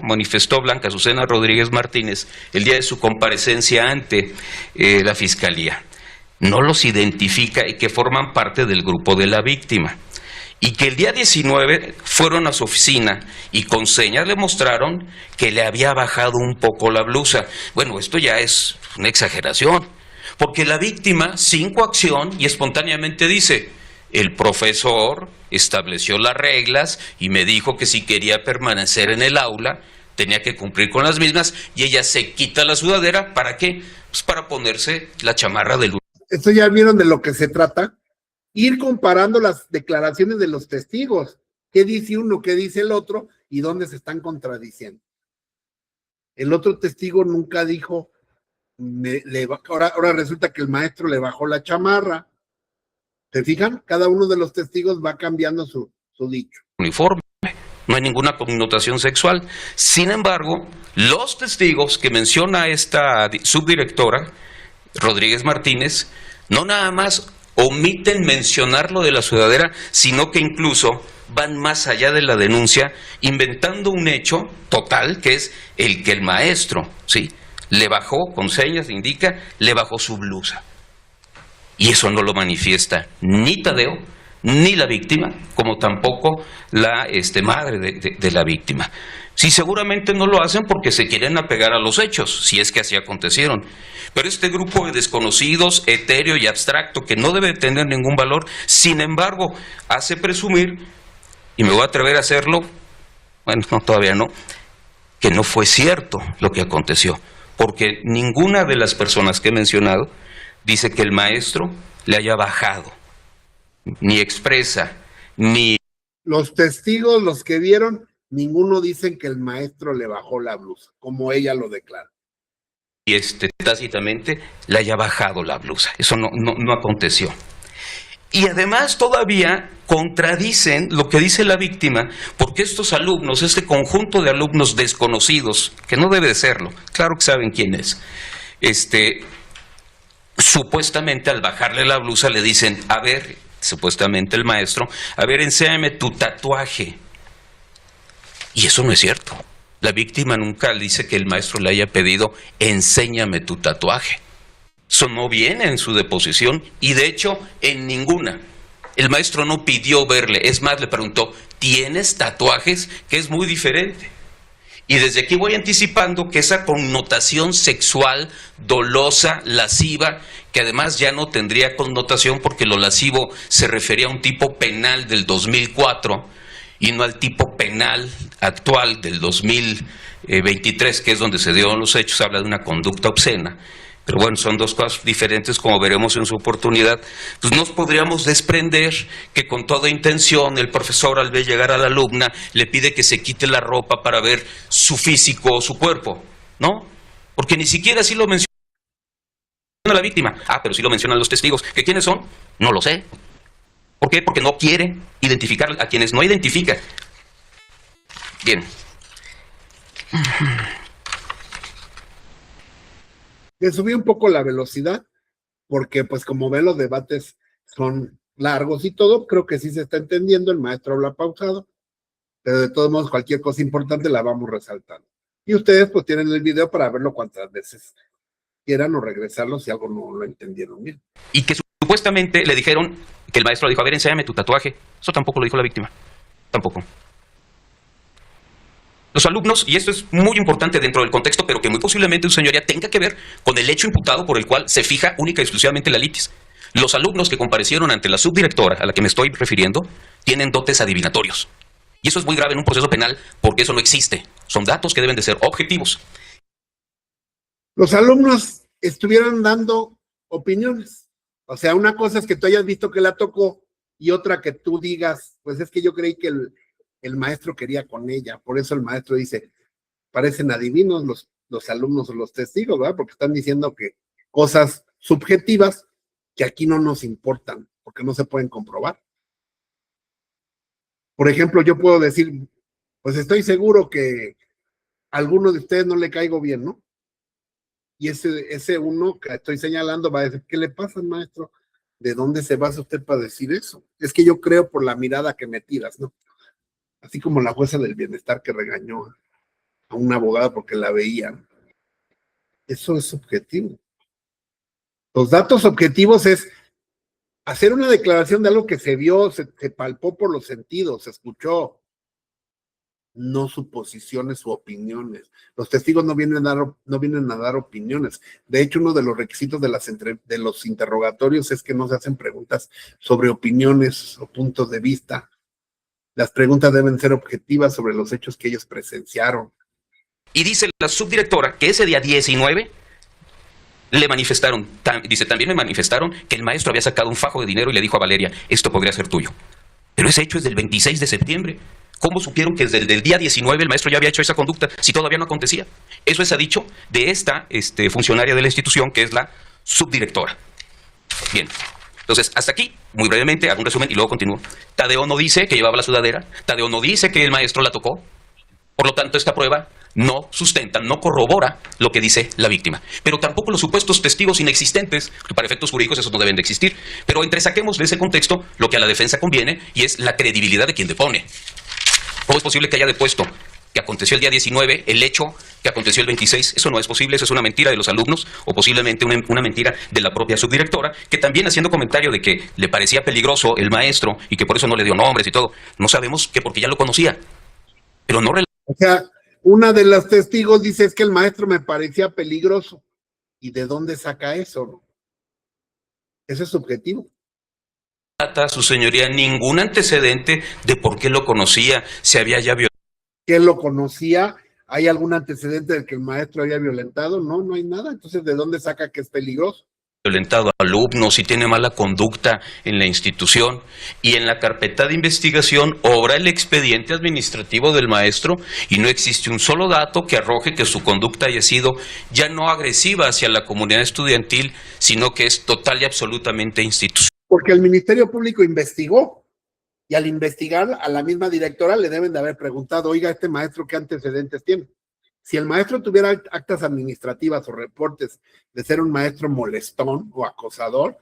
manifestó Blanca Azucena Rodríguez Martínez el día de su comparecencia ante la Fiscalía. No los identifica y que forman parte del grupo de la víctima. y que el día 19 fueron a su oficina y con señas le mostraron que le había bajado un poco la blusa. Bueno, esto ya es una exageración, porque la víctima, sin coacción y espontáneamente dice: el profesor estableció las reglas y me dijo que si quería permanecer en el aula tenía que cumplir con las mismas, y ella se quita la sudadera. ¿Para qué? Pues para ponerse la chamarra de luz. Esto ya vieron de lo que se trata. Ir comparando las declaraciones de los testigos. ¿Qué dice uno, qué dice el otro y dónde se están contradiciendo? El otro testigo nunca dijo, ahora resulta que el maestro le bajó la chamarra. ¿Se fijan? Cada uno de los testigos va cambiando su dicho. Uniforme. No hay ninguna connotación sexual. Sin embargo, los testigos que menciona esta subdirectora, Rodríguez Martínez, no nada más omiten mencionar lo de la sudadera, sino que incluso van más allá de la denuncia, inventando un hecho total, que es el que el maestro, ¿sí?, le bajó, con señas indica, le bajó su blusa. Y eso no lo manifiesta ni Tadeo, ni la víctima, como tampoco la madre de la víctima. Sí, seguramente no lo hacen porque se quieren apegar a los hechos, si es que así acontecieron. Pero este grupo de desconocidos, etéreo y abstracto, que no debe tener ningún valor, sin embargo, hace presumir, y me voy a atrever a hacerlo, bueno, no, todavía no, que no fue cierto lo que aconteció, porque ninguna de las personas que he mencionado dice que el maestro le haya bajado, ni expresa, ni... Los testigos, los que vieron, ninguno dicen que el maestro le bajó la blusa, como ella lo declara. Y tácitamente le haya bajado la blusa. Eso no aconteció. Y además todavía contradicen lo que dice la víctima, porque estos alumnos, este conjunto de alumnos desconocidos, que no debe de serlo, claro que saben quién es, supuestamente al bajarle la blusa le dicen: a ver, supuestamente el maestro, a ver, enséñame tu tatuaje. Y eso no es cierto. La víctima nunca dice que el maestro le haya pedido: enséñame tu tatuaje. Eso no viene en su deposición, y de hecho en ninguna. El maestro no pidió verle, es más, le preguntó: ¿tienes tatuajes? Que es muy diferente. Y desde aquí voy anticipando que esa connotación sexual, dolosa, lasciva, que además ya no tendría connotación porque lo lascivo se refería a un tipo penal del 2004 y no al tipo penal actual del 2023, que es donde se dieron los hechos, habla de una conducta obscena. Pero bueno, son dos cosas diferentes, como veremos en su oportunidad. Pues nos podríamos desprender que con toda intención el profesor, al ver llegar a la alumna, le pide que se quite la ropa para ver su físico o su cuerpo, ¿no? Porque ni siquiera así lo menciona la víctima. Ah, pero sí lo mencionan los testigos. ¿Que quiénes son? No lo sé. ¿Por qué? Porque no quiere identificar a quienes no identifica. Bien. Le subí un poco la velocidad, porque pues como ven los debates son largos y todo, creo que sí se está entendiendo, el maestro habla pausado, pero de todos modos cualquier cosa importante la vamos resaltando. Y ustedes pues tienen el video para verlo cuantas veces quieran o regresarlo si algo no lo entendieron bien. Y que supuestamente le dijeron, que el maestro le dijo: a ver, enséñame tu tatuaje. Eso tampoco lo dijo la víctima. Tampoco. Los alumnos, y esto es muy importante dentro del contexto, pero que muy posiblemente, su señoría, tenga que ver con el hecho imputado por el cual se fija única y exclusivamente la litis. Los alumnos que comparecieron ante la subdirectora a la que me estoy refiriendo tienen dotes adivinatorios. Y eso es muy grave en un proceso penal, porque eso no existe. Son datos que deben de ser objetivos. Los alumnos estuvieron dando opiniones. O sea, una cosa es que tú hayas visto que la tocó y otra que tú digas, pues es que yo creí que el maestro quería con ella. Por eso el maestro dice, parecen adivinos los alumnos o los testigos, ¿verdad? Porque están diciendo que cosas subjetivas que aquí no nos importan, porque no se pueden comprobar. Por ejemplo, yo puedo decir, pues estoy seguro que a alguno de ustedes no le caigo bien, ¿no? Y ese uno que estoy señalando va a decir, ¿qué le pasa, maestro? ¿De dónde se basa usted para decir eso? Es que yo creo por la mirada que me tiras, ¿no? Así como la jueza del bienestar que regañó a una abogada porque la veían. Eso es subjetivo. Los datos objetivos es hacer una declaración de algo que se vio, se palpó por los sentidos, se escuchó, no suposiciones u opiniones. Los testigos no vienen a dar opiniones. De hecho, uno de los requisitos de los interrogatorios es que no se hacen preguntas sobre opiniones o puntos de vista. Las preguntas deben ser objetivas sobre los hechos que ellos presenciaron. Y dice la subdirectora que ese día 19 le manifestaron, también me manifestaron que el maestro había sacado un fajo de dinero y le dijo a Valeria, esto podría ser tuyo. Pero ese hecho es del 26 de septiembre. ¿Cómo supieron que desde el día 19 el maestro ya había hecho esa conducta si todavía no acontecía? Eso es a dicho de esta funcionaria de la institución, que es la subdirectora. Bien, entonces hasta aquí, muy brevemente, hago un resumen y luego continúo. Tadeo no dice que llevaba la sudadera, Tadeo no dice que el maestro la tocó, por lo tanto esta prueba no sustenta, no corrobora lo que dice la víctima. Pero tampoco los supuestos testigos inexistentes, que para efectos jurídicos esos no deben de existir. Pero entresaquemos de ese contexto lo que a la defensa conviene, y es la credibilidad de quien depone. ¿Cómo es posible que haya depuesto que aconteció el día 19 el hecho que aconteció el 26? Eso no es posible, eso es una mentira de los alumnos o posiblemente una mentira de la propia subdirectora, que también, haciendo comentario de que le parecía peligroso el maestro y que por eso no le dio nombres y todo, no sabemos que porque ya lo conocía. Pero no. O sea, una de las testigos dice es que el maestro me parecía peligroso. ¿Y de dónde saca eso? Eso es subjetivo. Su señoría, ningún antecedente de por qué lo conocía, se había ya violado. ¿Que lo conocía? ¿Hay algún antecedente de que el maestro había violentado? No, no hay nada. Entonces, ¿de dónde saca que es peligroso? Violentado a alumnos y tiene mala conducta en la institución, y en la carpeta de investigación obra el expediente administrativo del maestro y no existe un solo dato que arroje que su conducta haya sido ya no agresiva hacia la comunidad estudiantil, sino que es total y absolutamente institucional. Porque el Ministerio Público investigó, y al investigar a la misma directora le deben de haber preguntado, oiga, este maestro, ¿qué antecedentes tiene? Si el maestro tuviera actas administrativas o reportes de ser un maestro molestón o acosador,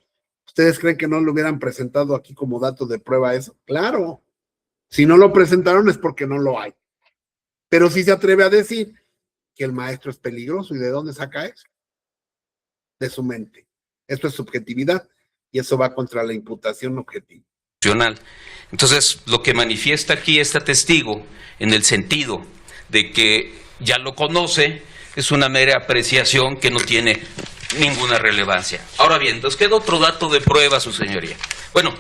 ¿ustedes creen que no lo hubieran presentado aquí como dato de prueba eso? Claro. Si no lo presentaron es porque no lo hay. Pero sí se atreve a decir que el maestro es peligroso. ¿Y de dónde saca eso? De su mente. Esto es subjetividad y eso va contra la imputación objetiva. Entonces, lo que manifiesta aquí esta testigo, en el sentido de que ya lo conoce, es una mera apreciación que no tiene ninguna relevancia. Ahora bien, nos queda otro dato de prueba, su señoría. Bueno,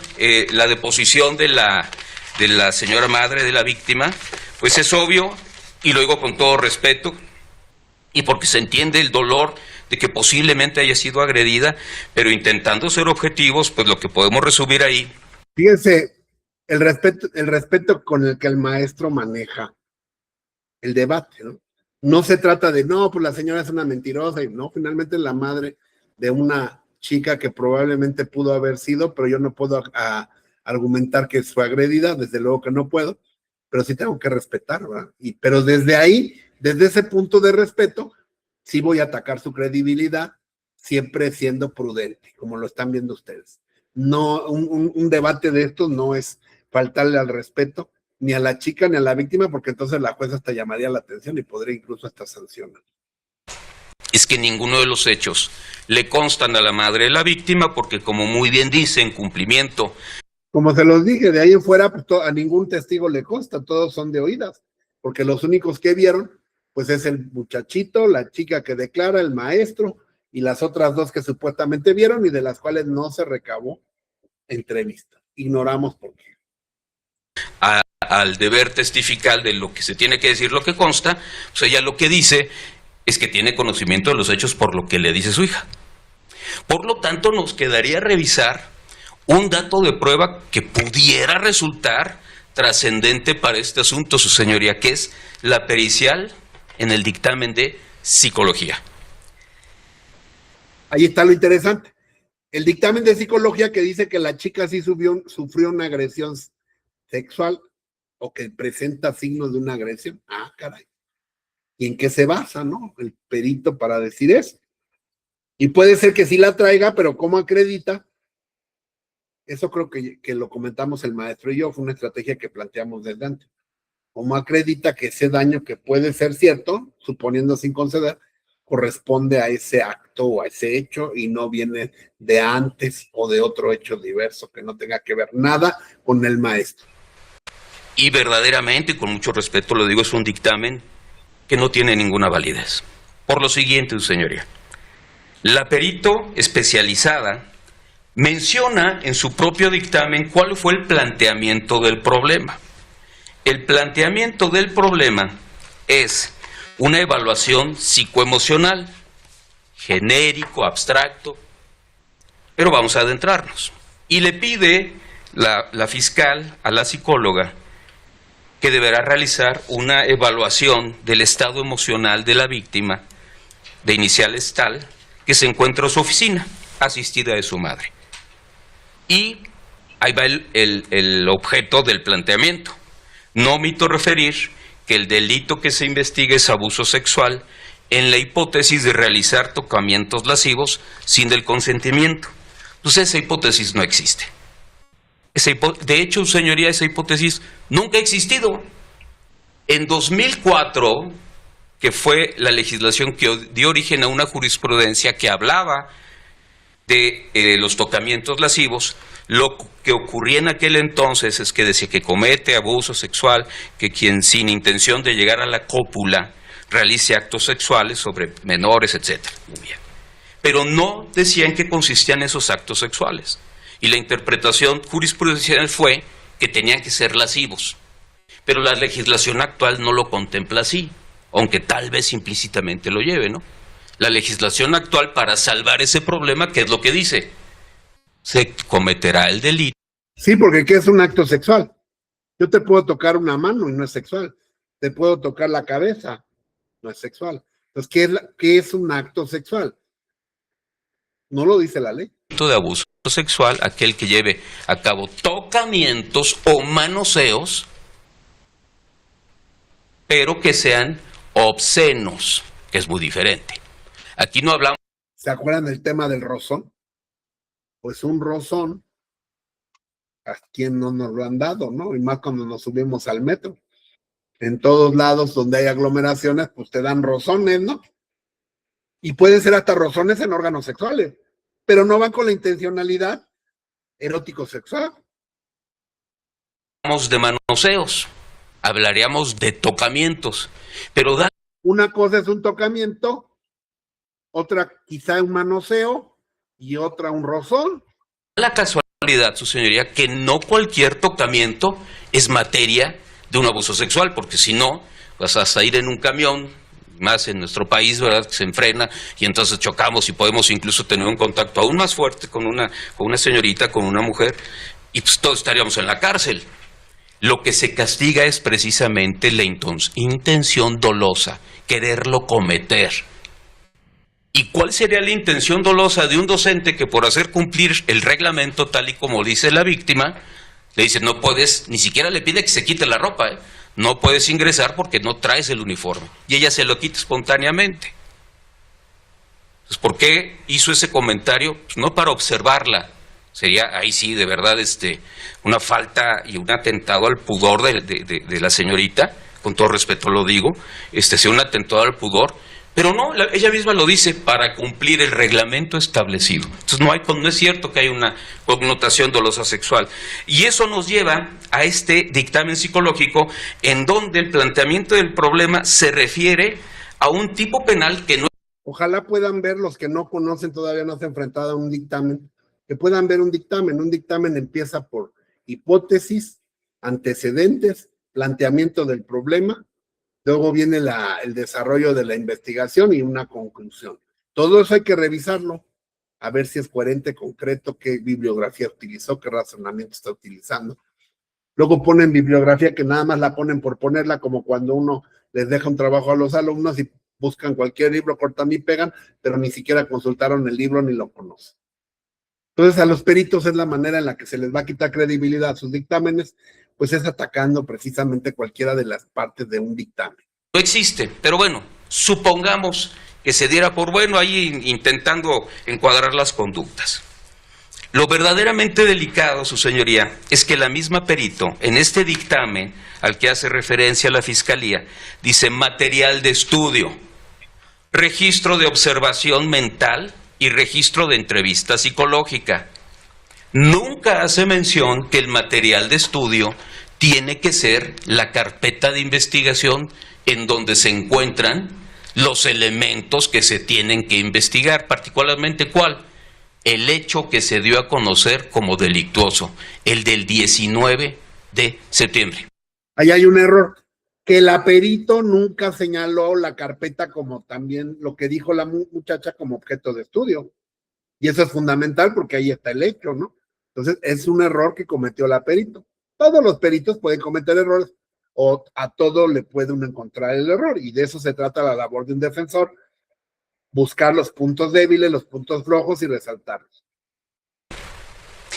la deposición de la señora madre de la víctima, pues es obvio, y lo digo con todo respeto, y porque se entiende el dolor de que posiblemente haya sido agredida, pero intentando ser objetivos, pues lo que podemos resumir ahí. Fíjense, el respeto con el que el maestro maneja el debate, ¿no? No se trata de, no, pues la señora es una mentirosa, y no, finalmente es la madre de una chica que probablemente pudo haber sido, pero yo no puedo argumentar que fue agredida, desde luego que no puedo, pero sí tengo que respetar, ¿verdad? Pero desde ahí, desde ese punto de respeto, sí voy a atacar su credibilidad, siempre siendo prudente, como lo están viendo ustedes. No, un debate de estos no es faltarle al respeto, ni a la chica ni a la víctima, porque entonces la jueza hasta llamaría la atención y podría incluso hasta sancionar. Es que ninguno de los hechos le constan a la madre de la víctima, porque como muy bien dice, en cumplimiento. Como se los dije, de ahí en fuera, pues a ningún testigo le consta, todos son de oídas, porque los únicos que vieron, pues es el muchachito, la chica que declara, el maestro, y las otras dos que supuestamente vieron y de las cuales no se recabó entrevista. Ignoramos por qué. Al deber testificar de lo que se tiene que decir, lo que consta, pues ella lo que dice es que tiene conocimiento de los hechos por lo que le dice su hija. Por lo tanto, nos quedaría revisar un dato de prueba que pudiera resultar trascendente para este asunto, su señoría, que es la pericial en el dictamen de psicología. Ahí está lo interesante. El dictamen de psicología que dice que la chica sí sufrió una agresión sexual o que presenta signos de una agresión. Ah, caray. ¿Y en qué se basa, no? El perito para decir eso. Y puede ser que sí la traiga, pero ¿cómo acredita? Eso creo que lo comentamos el maestro y yo, fue una estrategia que planteamos desde antes. ¿Cómo acredita que ese daño que puede ser cierto, suponiendo sin conceder, corresponde a ese acto o a ese hecho y no viene de antes o de otro hecho diverso que no tenga que ver nada con el maestro. Y verdaderamente, y con mucho respeto lo digo, es un dictamen que no tiene ninguna validez. Por lo siguiente, su señoría, la perito especializada menciona en su propio dictamen cuál fue el planteamiento del problema. El planteamiento del problema es una evaluación psicoemocional, genérico, abstracto, pero vamos a adentrarnos. Y le pide la fiscal a la psicóloga que deberá realizar una evaluación del estado emocional de la víctima, de iniciales tal, que se encuentra en su oficina, asistida de su madre. Y ahí va el objeto del planteamiento. No omito referir que el delito que se investiga es abuso sexual en la hipótesis de realizar tocamientos lascivos sin el consentimiento. Pues esa hipótesis no existe. De hecho, señoría, esa hipótesis nunca ha existido. En 2004, que fue la legislación que dio origen a una jurisprudencia que hablaba de los tocamientos lascivos, lo que ocurría en aquel entonces es que decía que comete abuso sexual, que quien sin intención de llegar a la cópula realice actos sexuales sobre menores, etc. Muy bien. Pero no decían qué consistían esos actos sexuales. Y la interpretación jurisprudencial fue que tenían que ser lascivos. Pero la legislación actual no lo contempla así, aunque tal vez implícitamente lo lleve, ¿no? La legislación actual, para salvar ese problema, ¿qué es lo que dice? Se cometerá el delito. Sí, porque ¿qué es un acto sexual? Yo te puedo tocar una mano y no es sexual. Te puedo tocar la cabeza, no es sexual. Entonces, ¿qué es un acto sexual? No lo dice la ley. De abuso sexual, aquel que lleve a cabo tocamientos o manoseos, pero que sean obscenos, que es muy diferente. Aquí no hablamos. ¿Se acuerdan del tema del rozón? Pues un rozón, ¿a quién no nos lo han dado, no? Y más cuando nos subimos al metro. En todos lados donde hay aglomeraciones, pues te dan rozones, ¿no? Y pueden ser hasta rozones en órganos sexuales, pero no van con la intencionalidad erótico-sexual. Hablamos de manoseos, hablaríamos de tocamientos, pero una cosa es un tocamiento, otra quizá un manoseo y otra un rozón. La casualidad, su señoría, que no cualquier tocamiento es materia de un abuso sexual, porque si no, vas a ir en un camión, más en nuestro país, ¿verdad?, que se enfrena y entonces chocamos y podemos incluso tener un contacto aún más fuerte con una señorita, con una mujer, y pues todos estaríamos en la cárcel. Lo que se castiga es precisamente la intención dolosa, quererlo cometer. ¿Y cuál sería la intención dolosa de un docente que por hacer cumplir el reglamento tal y como dice la víctima, le dice no puedes, ni siquiera le pide que se quite la ropa, no puedes ingresar porque no traes el uniforme, y ella se lo quita espontáneamente? Entonces, ¿por qué hizo ese comentario? Pues no para observarla, sería ahí sí de verdad una falta y un atentado al pudor de la señorita, con todo respeto lo digo, sea un atentado al pudor. Pero no, ella misma lo dice, para cumplir el reglamento establecido. Entonces no es cierto que hay una connotación dolosa sexual. Y eso nos lleva a este dictamen psicológico en donde el planteamiento del problema se refiere a un tipo penal que no... Ojalá puedan ver los que no conocen, todavía no se han enfrentado a un dictamen, que puedan ver un dictamen. Un dictamen empieza por hipótesis, antecedentes, planteamiento del problema. Luego viene el desarrollo de la investigación y una conclusión. Todo eso hay que revisarlo, a ver si es coherente, concreto, qué bibliografía utilizó, qué razonamiento está utilizando. Luego ponen bibliografía que nada más la ponen por ponerla, como cuando uno les deja un trabajo a los alumnos y buscan cualquier libro, cortan y pegan, pero ni siquiera consultaron el libro ni lo conocen. Entonces a los peritos es la manera en la que se les va a quitar credibilidad a sus dictámenes, pues es atacando precisamente cualquiera de las partes de un dictamen. No existe, pero bueno, supongamos que se diera por bueno ahí intentando encuadrar las conductas. Lo verdaderamente delicado, su señoría, es que la misma perito, en este dictamen al que hace referencia la Fiscalía, dice material de estudio. registro de observación mental y registro de entrevista psicológica. Nunca hace mención que el material de estudio tiene que ser la carpeta de investigación en donde se encuentran los elementos que se tienen que investigar, particularmente ¿cuál? El hecho que se dio a conocer como delictuoso, el del 19 de septiembre. Ahí hay un error, que el aperito nunca señaló la carpeta como también lo que dijo la muchacha como objeto de estudio. Y eso es fundamental porque ahí está el hecho, ¿no? Entonces, es un error que cometió el perito. Todos los peritos pueden cometer errores o a todo le puede uno encontrar el error y de eso se trata la labor de un defensor, buscar los puntos débiles, los puntos flojos y resaltarlos.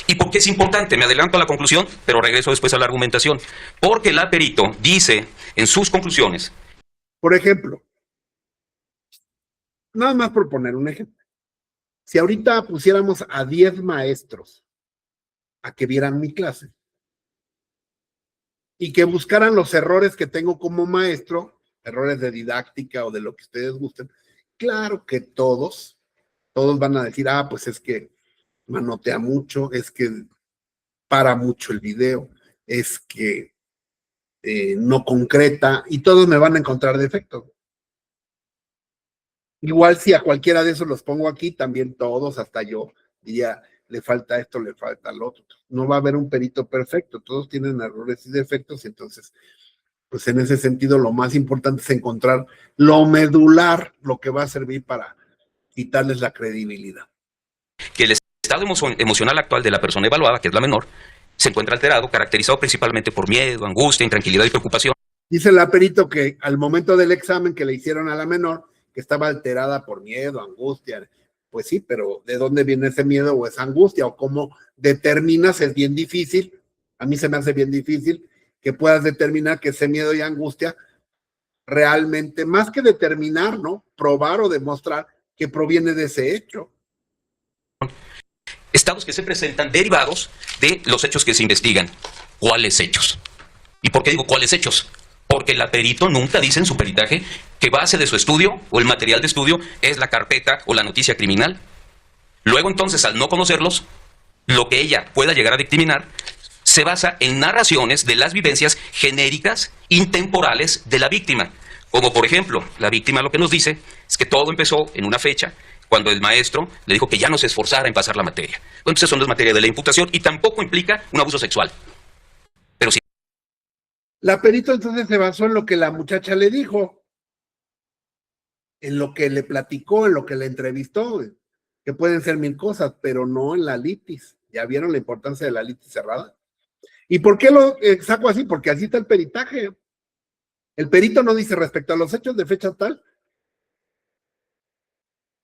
¿Y por qué es importante? Me adelanto a la conclusión, pero regreso después a la argumentación. Porque el perito dice en sus conclusiones. Por ejemplo, nada más por poner un ejemplo. Si ahorita pusiéramos a 10 maestros a que vieran mi clase y que buscaran los errores que tengo como maestro, errores de didáctica o de lo que ustedes gusten, claro que todos van a decir, pues es que manotea mucho, es que para mucho el video, es que no concreta, y todos me van a encontrar defectos. Igual si a cualquiera de esos los pongo aquí, también todos, hasta yo, diría, le falta esto, le falta lo otro. No va a haber un perito perfecto, todos tienen errores y defectos, y entonces, pues en ese sentido lo más importante es encontrar lo medular, lo que va a servir para quitarles la credibilidad. Que el estado emocional actual de la persona evaluada, que es la menor, se encuentra alterado, caracterizado principalmente por miedo, angustia, intranquilidad y preocupación. Dice el perito que al momento del examen que le hicieron a la menor, que estaba alterada por miedo, angustia. Pues sí, pero ¿de dónde viene ese miedo o esa angustia? O cómo determinas, es bien difícil, a mí se me hace bien difícil que puedas determinar que ese miedo y angustia realmente, más que determinar, ¿no? Probar o demostrar que proviene de ese hecho. Estados que se presentan derivados de los hechos que se investigan. ¿Cuáles hechos? ¿Y por qué digo cuáles hechos? Porque el perito nunca dice en su peritaje que base de su estudio o el material de estudio es la carpeta o la noticia criminal. Luego entonces, al no conocerlos, lo que ella pueda llegar a dictaminar se basa en narraciones de las vivencias genéricas, intemporales de la víctima. Como por ejemplo, la víctima lo que nos dice es que todo empezó en una fecha cuando el maestro le dijo que ya no se esforzara en pasar la materia. Bueno, pues eso no es materia de la imputación y tampoco implica un abuso sexual. Pero sí. La perito entonces se basó en lo que la muchacha le dijo, en lo que le platicó, en lo que le entrevistó, que pueden ser 1000 cosas, pero no en la litis. ¿Ya vieron la importancia de la litis cerrada? ¿Y por qué lo saco así? Porque así está el peritaje. El perito no dice respecto a los hechos de fecha tal,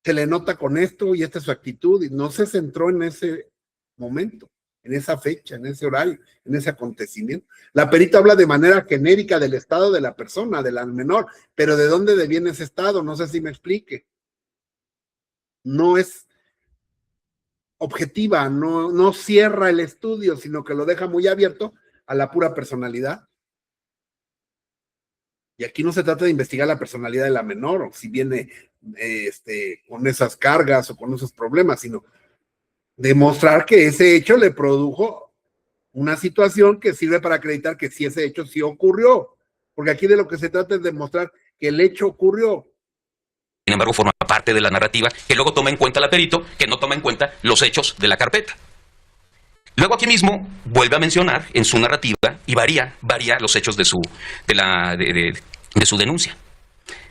se le nota con esto y esta es su actitud, y no se centró en ese momento, en esa fecha, en ese horario, en ese acontecimiento. La perita habla de manera genérica del estado de la persona, de la menor, pero ¿de dónde deviene ese estado? No sé si me explique. No es objetiva, no cierra el estudio, sino que lo deja muy abierto a la pura personalidad. Y aquí no se trata de investigar la personalidad de la menor, o si viene con esas cargas o con esos problemas, sino demostrar que ese hecho le produjo una situación que sirve para acreditar que sí, ese hecho sí ocurrió. Porque aquí de lo que se trata es demostrar que el hecho ocurrió. Sin embargo, forma parte de la narrativa que luego toma en cuenta la perito, que no toma en cuenta los hechos de la carpeta. Luego aquí mismo vuelve a mencionar en su narrativa y varía los hechos de su denuncia.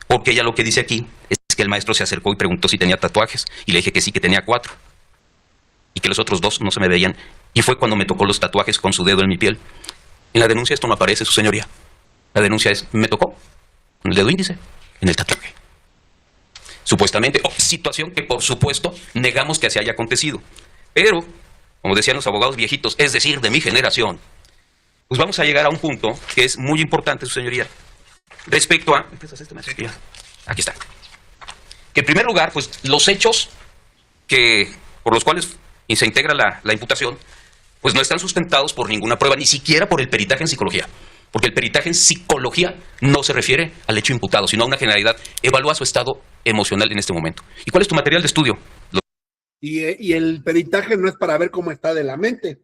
Porque ella lo que dice aquí es que el maestro se acercó y preguntó si tenía tatuajes. Y le dije que sí, que tenía 4. Y que los otros 2 no se me veían. Y fue cuando me tocó los tatuajes con su dedo en mi piel. En la denuncia esto no aparece, su señoría. La denuncia es, me tocó con el dedo índice en el tatuaje. Supuestamente, situación que por supuesto negamos que así haya acontecido. Pero, como decían los abogados viejitos, es decir, de mi generación, pues vamos a llegar a un punto que es muy importante, su señoría. Respecto a... Aquí está. Que en primer lugar, pues los hechos por los cuales se integra la imputación, pues no están sustentados por ninguna prueba, ni siquiera por el peritaje en psicología. Porque el peritaje en psicología no se refiere al hecho imputado, sino a una generalidad. Evalúa su estado emocional en este momento. ¿Y cuál es tu material de estudio? Y el peritaje no es para ver cómo está de la mente,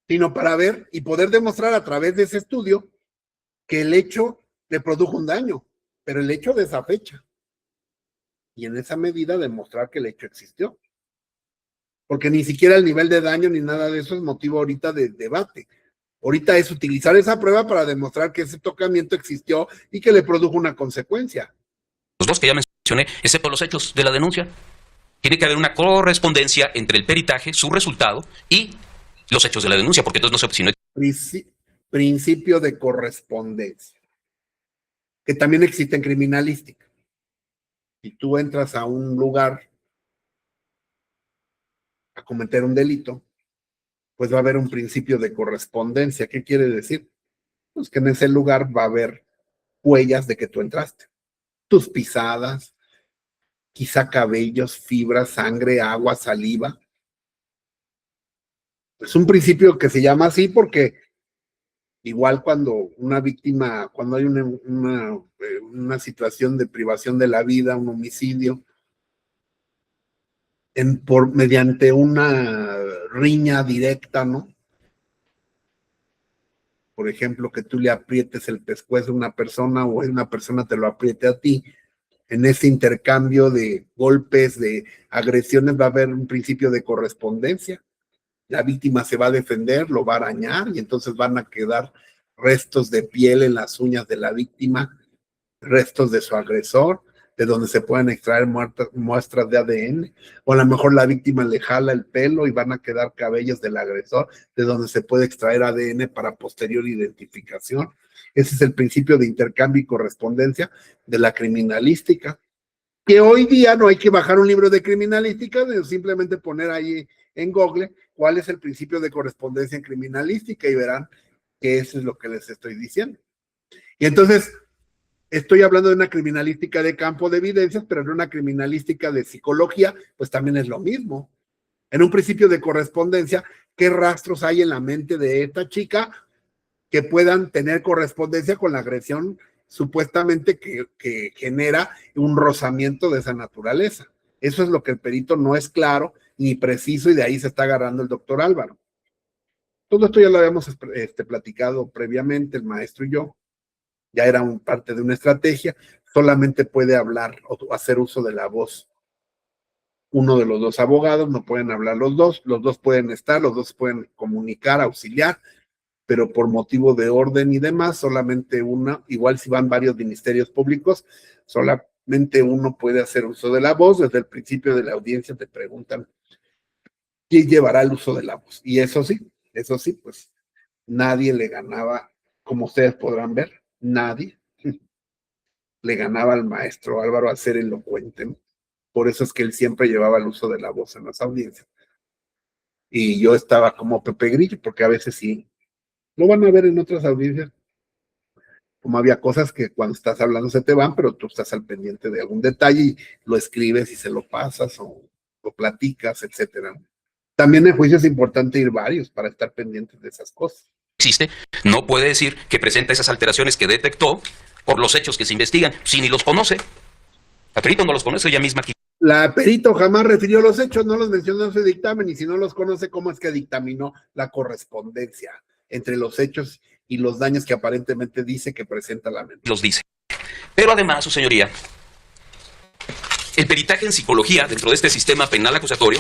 sino para ver y poder demostrar a través de ese estudio que el hecho le produjo un daño, pero el hecho de esa fecha. Y en esa medida demostrar que el hecho existió. Porque ni siquiera el nivel de daño ni nada de eso es motivo ahorita de debate. Ahorita es utilizar esa prueba para demostrar que ese tocamiento existió y que le produjo una consecuencia. Los dos que ya mencioné, excepto los hechos de la denuncia. Tiene que haber una correspondencia entre el peritaje, su resultado, y los hechos de la denuncia, porque entonces no sé si no hay... Principio de correspondencia, que también existe en criminalística. Si tú entras a un lugar a cometer un delito, pues va a haber un principio de correspondencia. ¿Qué quiere decir? Pues que en ese lugar va a haber huellas de que tú entraste. Tus pisadas, quizá cabellos, fibras, sangre, agua, saliva. Es un principio que se llama así porque igual cuando una víctima, cuando hay una situación de privación de la vida, un homicidio, mediante una riña directa, ¿no? Por ejemplo, que tú le aprietes el pescuezo a una persona o una persona te lo apriete a ti, en ese intercambio de golpes, de agresiones, va a haber un principio de correspondencia. La víctima se va a defender, lo va a arañar y entonces van a quedar restos de piel en las uñas de la víctima, restos de su agresor, de donde se pueden extraer muestras de ADN, o a lo mejor la víctima le jala el pelo y van a quedar cabellos del agresor, de donde se puede extraer ADN para posterior identificación. Ese es el principio de intercambio y correspondencia de la criminalística, que hoy día no hay que bajar un libro de criminalística, sino simplemente poner ahí en Google cuál es el principio de correspondencia en criminalística y verán que eso es lo que les estoy diciendo. Y entonces, estoy hablando de una criminalística de campo de evidencias, pero en una criminalística de psicología, pues también es lo mismo. En un principio de correspondencia, ¿qué rastros hay en la mente de esta chica que puedan tener correspondencia con la agresión supuestamente que genera un rozamiento de esa naturaleza? Eso es lo que el perito no es claro ni preciso y de ahí se está agarrando el doctor Álvaro. Todo esto ya lo habíamos platicado previamente, el maestro y yo. Ya era parte de una estrategia. Solamente puede hablar o hacer uso de la voz uno de los dos abogados, no pueden hablar los dos pueden estar, los dos pueden comunicar, auxiliar, pero por motivo de orden y demás, solamente una, igual si van varios ministerios públicos, solamente uno puede hacer uso de la voz. Desde el principio de la audiencia te preguntan quién llevará el uso de la voz. Y eso sí, pues nadie le ganaba, como ustedes podrán ver, nadie le ganaba al maestro Álvaro a ser elocuente, ¿no? Por eso es que él siempre llevaba el uso de la voz en las audiencias. Y yo estaba como Pepe Grillo, porque a veces sí, lo van a ver en otras audiencias, como había cosas que cuando estás hablando se te van, pero tú estás al pendiente de algún detalle y lo escribes y se lo pasas o lo platicas, etcétera. También en juicio es importante ir varios para estar pendientes de esas cosas. Existe, no puede decir que presenta esas alteraciones que detectó por los hechos que se investigan, si ni los conoce. La perito no los conoce, ella misma aquí. La perito jamás refirió los hechos, no los mencionó en su dictamen, y si no los conoce, ¿cómo es que dictaminó la correspondencia entre los hechos y los daños que aparentemente dice que presenta la mente? Los dice. Pero además, su señoría, el peritaje en psicología dentro de este sistema penal acusatorio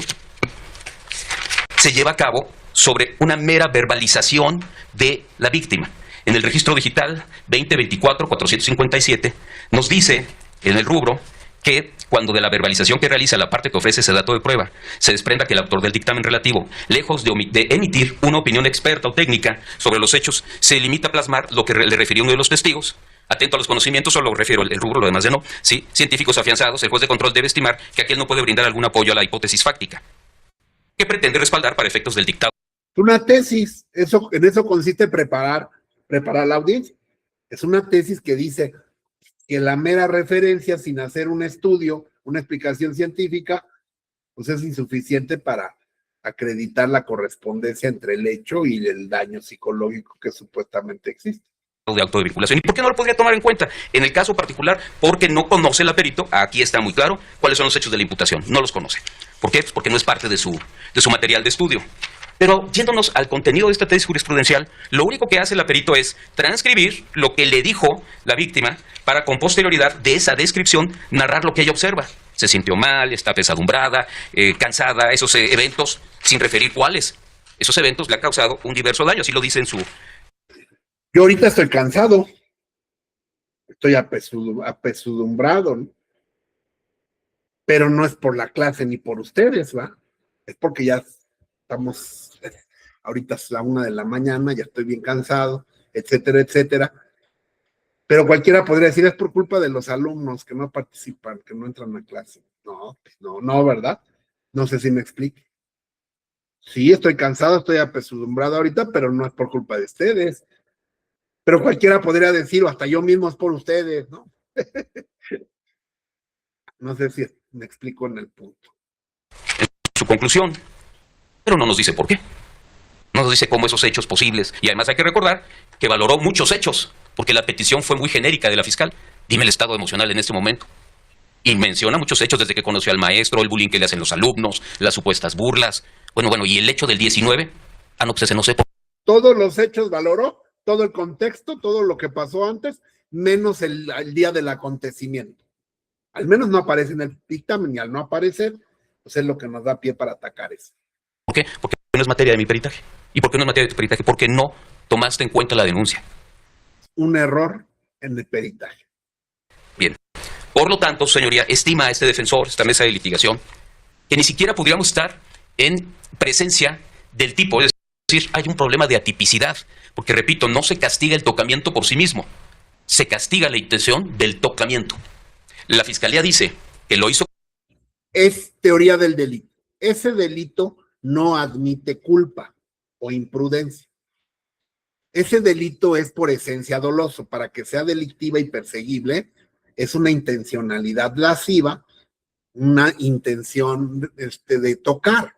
se lleva a cabo sobre una mera verbalización de la víctima. En el registro digital 2024-457 nos dice en el rubro que cuando de la verbalización que realiza la parte que ofrece ese dato de prueba se desprenda que el autor del dictamen relativo, lejos de emitir una opinión experta o técnica sobre los hechos, se limita a plasmar lo que le refirió uno de los testigos. Atento a los conocimientos, solo refiero el rubro, lo demás de no. ¿Sí? Científicos afianzados, el juez de control debe estimar que aquel no puede brindar algún apoyo a la hipótesis fáctica, que pretende respaldar para efectos del dictado. Una tesis, en eso consiste preparar la audiencia. Es una tesis que dice que la mera referencia sin hacer un estudio, una explicación científica, pues es insuficiente para acreditar la correspondencia entre el hecho y el daño psicológico que supuestamente existe. de acto de vinculación. ¿Y por qué no lo podría tomar en cuenta? En el caso particular, porque no conoce el perito, aquí está muy claro, cuáles son los hechos de la imputación. No los conoce. ¿Por qué? Pues porque no es parte de su material de estudio. Pero yéndonos al contenido de esta tesis jurisprudencial, lo único que hace el perito es transcribir lo que le dijo la víctima para con posterioridad de esa descripción narrar lo que ella observa. Se sintió mal, está pesadumbrada, cansada, esos eventos, sin referir cuáles. Esos eventos le han causado un diverso daño, así lo dice en su... Yo ahorita estoy cansado, estoy apesadumbrado, ¿no? Pero no es por la clase ni por ustedes, ¿va? Es porque ya estamos, ahorita es la 1 de la mañana, ya estoy bien cansado, etcétera, etcétera. Pero cualquiera podría decir, es por culpa de los alumnos que no participan, que no entran a clase. No, ¿verdad? No sé si me explique. Sí, estoy cansado, estoy apesadumbrado ahorita, pero no es por culpa de ustedes. Pero cualquiera podría decir, o hasta yo mismo es por ustedes, ¿no? No sé si me explico en el punto. Su conclusión, pero no nos dice por qué. No nos dice cómo esos hechos posibles. Y además hay que recordar que valoró muchos hechos, porque la petición fue muy genérica de la fiscal. Dime el estado emocional en este momento. Y menciona muchos hechos desde que conoció al maestro, el bullying que le hacen los alumnos, las supuestas burlas. Bueno, y el hecho del 19, no, pues ese no sé. Todos los hechos valoró, todo el contexto, todo lo que pasó antes, menos el día del acontecimiento. Al menos no aparece en el dictamen, y al no aparecer, pues es lo que nos da pie para atacar eso. ¿Por qué? Porque no es materia de mi peritaje. ¿Y por qué no es materia de tu peritaje? Porque no tomaste en cuenta la denuncia. Un error en el peritaje. Bien. Por lo tanto, señoría, estima a este defensor, esta mesa de litigación, que ni siquiera podríamos estar en presencia del tipo. Es decir, hay un problema de atipicidad. Porque, repito, no se castiga el tocamiento por sí mismo. Se castiga la intención del tocamiento. La fiscalía dice que lo hizo. Es teoría del delito. Ese delito no admite culpa o imprudencia. Ese delito es por esencia doloso. Para que sea delictiva y perseguible, es una intencionalidad lasciva, una intención de tocar.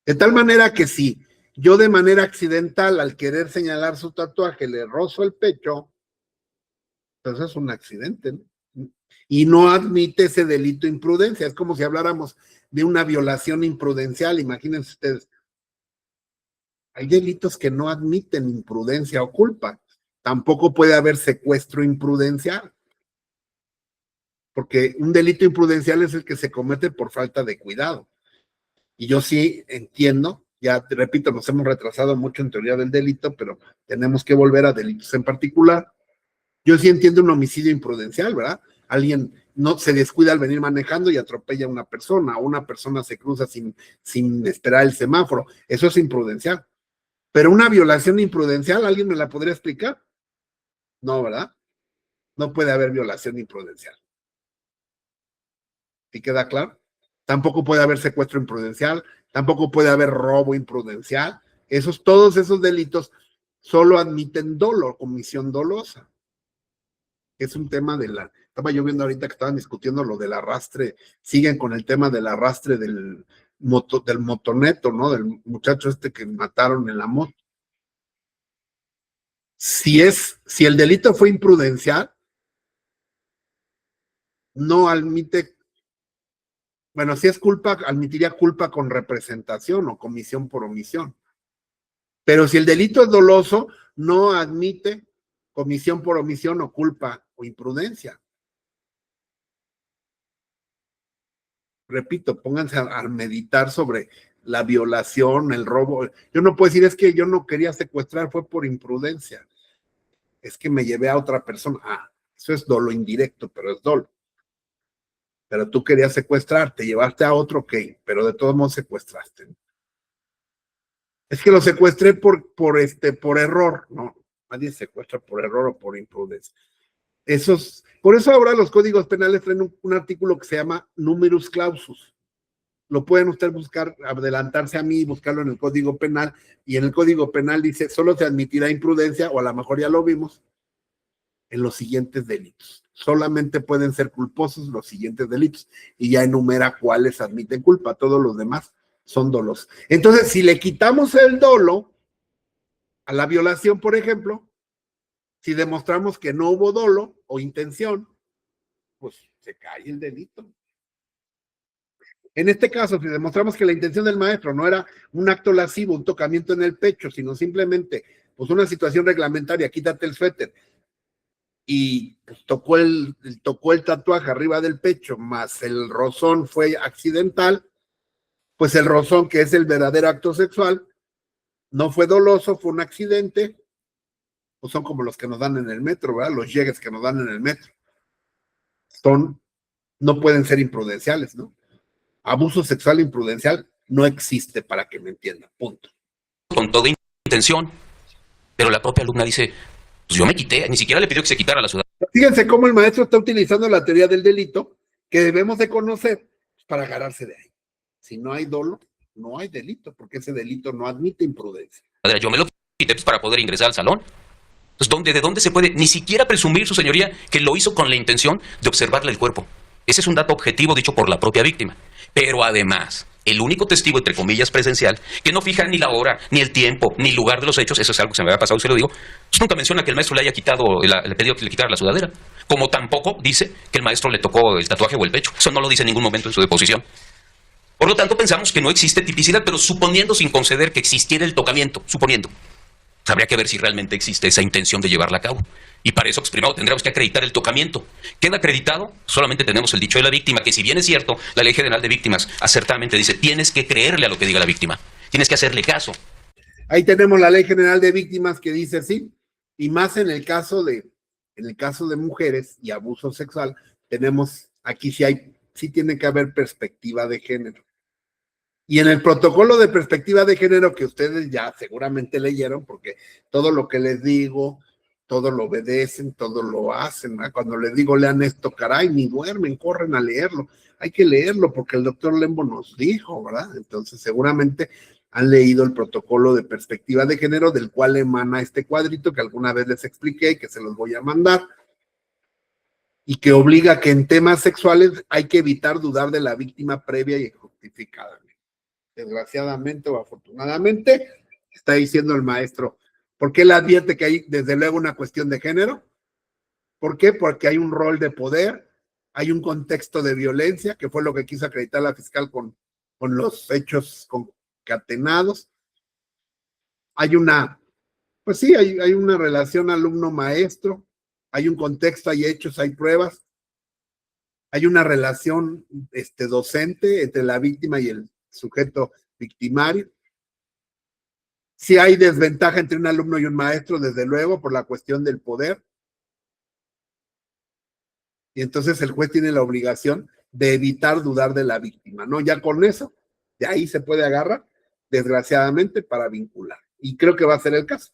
De tal manera que si yo de manera accidental, al querer señalar su tatuaje, le rozo el pecho, pues es un accidente, ¿no? Y no admite ese delito imprudencia. Es como si habláramos de una violación imprudencial. Imagínense ustedes. Hay delitos que no admiten imprudencia o culpa. Tampoco puede haber secuestro imprudencial. Porque un delito imprudencial es el que se comete por falta de cuidado. Y yo sí entiendo, ya te repito, nos hemos retrasado mucho en teoría del delito, pero tenemos que volver a delitos en particular. Yo sí entiendo un homicidio imprudencial, ¿verdad? Alguien no se descuida al venir manejando y atropella a una persona, o una persona se cruza sin esperar el semáforo. Eso es imprudencial. Pero una violación imprudencial, ¿alguien me la podría explicar? No, ¿verdad? No puede haber violación imprudencial. ¿Sí queda claro? Tampoco puede haber secuestro imprudencial, tampoco puede haber robo imprudencial. Todos esos delitos solo admiten dolo, comisión dolosa. Es un tema estaba yo viendo ahorita que estaban discutiendo lo del arrastre, siguen con el tema del arrastre del motoneto, ¿no? Del muchacho que mataron en la moto. Si el delito fue imprudencial, no admite, bueno, si es culpa, admitiría culpa con representación o comisión por omisión. Pero si el delito es doloso, no admite comisión por omisión o culpa o imprudencia. Repito, pónganse a meditar sobre la violación, el robo. Yo no puedo decir, es que yo no quería secuestrar, fue por imprudencia. Es que me llevé a otra persona. Eso es dolo indirecto, pero es dolo. Pero tú querías secuestrar, te llevaste a otro, ok, pero de todos modos secuestraste. Es que lo secuestré por error. No, nadie secuestra por error o por imprudencia. Por eso ahora los códigos penales traen un artículo que se llama numerus clausus. Lo pueden ustedes buscar, adelantarse a mí y buscarlo en el Código Penal, y en el Código Penal dice, solo se admitirá imprudencia, o a lo mejor ya lo vimos, en los siguientes delitos. Solamente pueden ser culposos los siguientes delitos, y ya enumera cuáles admiten culpa, todos los demás son dolosos. Entonces, si le quitamos el dolo a la violación, por ejemplo, Si demostramos que no hubo dolo o intención, pues se cae el delito. En este caso, si demostramos que la intención del maestro no era un acto lascivo, un tocamiento en el pecho, sino simplemente pues una situación reglamentaria, quítate el suéter, y pues, tocó el tatuaje arriba del pecho, más el rozón fue accidental, pues el rozón, que es el verdadero acto sexual, no fue doloso, fue un accidente, pues son como los que nos dan en el metro, ¿verdad? Los llegues que nos dan en el metro. No pueden ser imprudenciales, ¿no? Abuso sexual imprudencial no existe, para que me entiendan, punto. Con toda intención, pero la propia alumna dice, pues yo me quité, ni siquiera le pidió que se quitara la sudadera. Fíjense cómo el maestro está utilizando la teoría del delito que debemos de conocer para agarrarse de ahí. Si no hay dolo, no hay delito, porque ese delito no admite imprudencia. Yo me lo quité pues, para poder ingresar al salón. Entonces, ¿de dónde se puede ni siquiera presumir, su señoría, que lo hizo con la intención de observarle el cuerpo? Ese es un dato objetivo dicho por la propia víctima. Pero además, el único testigo, entre comillas, presencial, que no fija ni la hora, ni el tiempo, ni el lugar de los hechos, eso es algo que se me había pasado y se lo digo, pues nunca menciona que el maestro le haya quitado, le pidió que le quitara la sudadera. Como tampoco dice que el maestro le tocó el tatuaje o el pecho. Eso no lo dice en ningún momento en su deposición. Por lo tanto, pensamos que no existe tipicidad, pero suponiendo sin conceder que existiera el tocamiento, suponiendo, pues habría que ver si realmente existe esa intención de llevarla a cabo. Y para eso, pues primero tendremos que acreditar el tocamiento. ¿Queda acreditado? Solamente tenemos el dicho de la víctima, que si bien es cierto, la Ley General de Víctimas acertadamente dice, tienes que creerle a lo que diga la víctima, tienes que hacerle caso. Ahí tenemos la Ley General de Víctimas que dice sí, y más en el caso de mujeres y abuso sexual, tenemos, aquí sí tiene que haber perspectiva de género. Y en el protocolo de perspectiva de género que ustedes ya seguramente leyeron, porque todo lo que les digo, todo lo obedecen, todo lo hacen, ¿no? Cuando les digo lean esto, caray, ni duermen, corren a leerlo. Hay que leerlo porque el doctor Lembo nos dijo, ¿verdad? Entonces seguramente han leído el protocolo de perspectiva de género, del cual emana este cuadrito que alguna vez les expliqué y que se los voy a mandar, y que obliga que en temas sexuales hay que evitar dudar de la víctima previa y justificada. Desgraciadamente o afortunadamente, está diciendo el maestro. ¿Por qué le advierte que hay desde luego una cuestión de género? ¿Por qué? Porque hay un rol de poder, hay un contexto de violencia, que fue lo que quiso acreditar la fiscal con los hechos concatenados. Hay una relación alumno-maestro, hay un contexto, hay hechos, hay pruebas, hay una relación docente entre la víctima y el sujeto victimario. Si hay desventaja entre un alumno y un maestro, desde luego, por la cuestión del poder. Y entonces el juez tiene la obligación de evitar dudar de la víctima, ¿no? Ya con eso, de ahí se puede agarrar, desgraciadamente, para vincular. Y creo que va a ser el caso.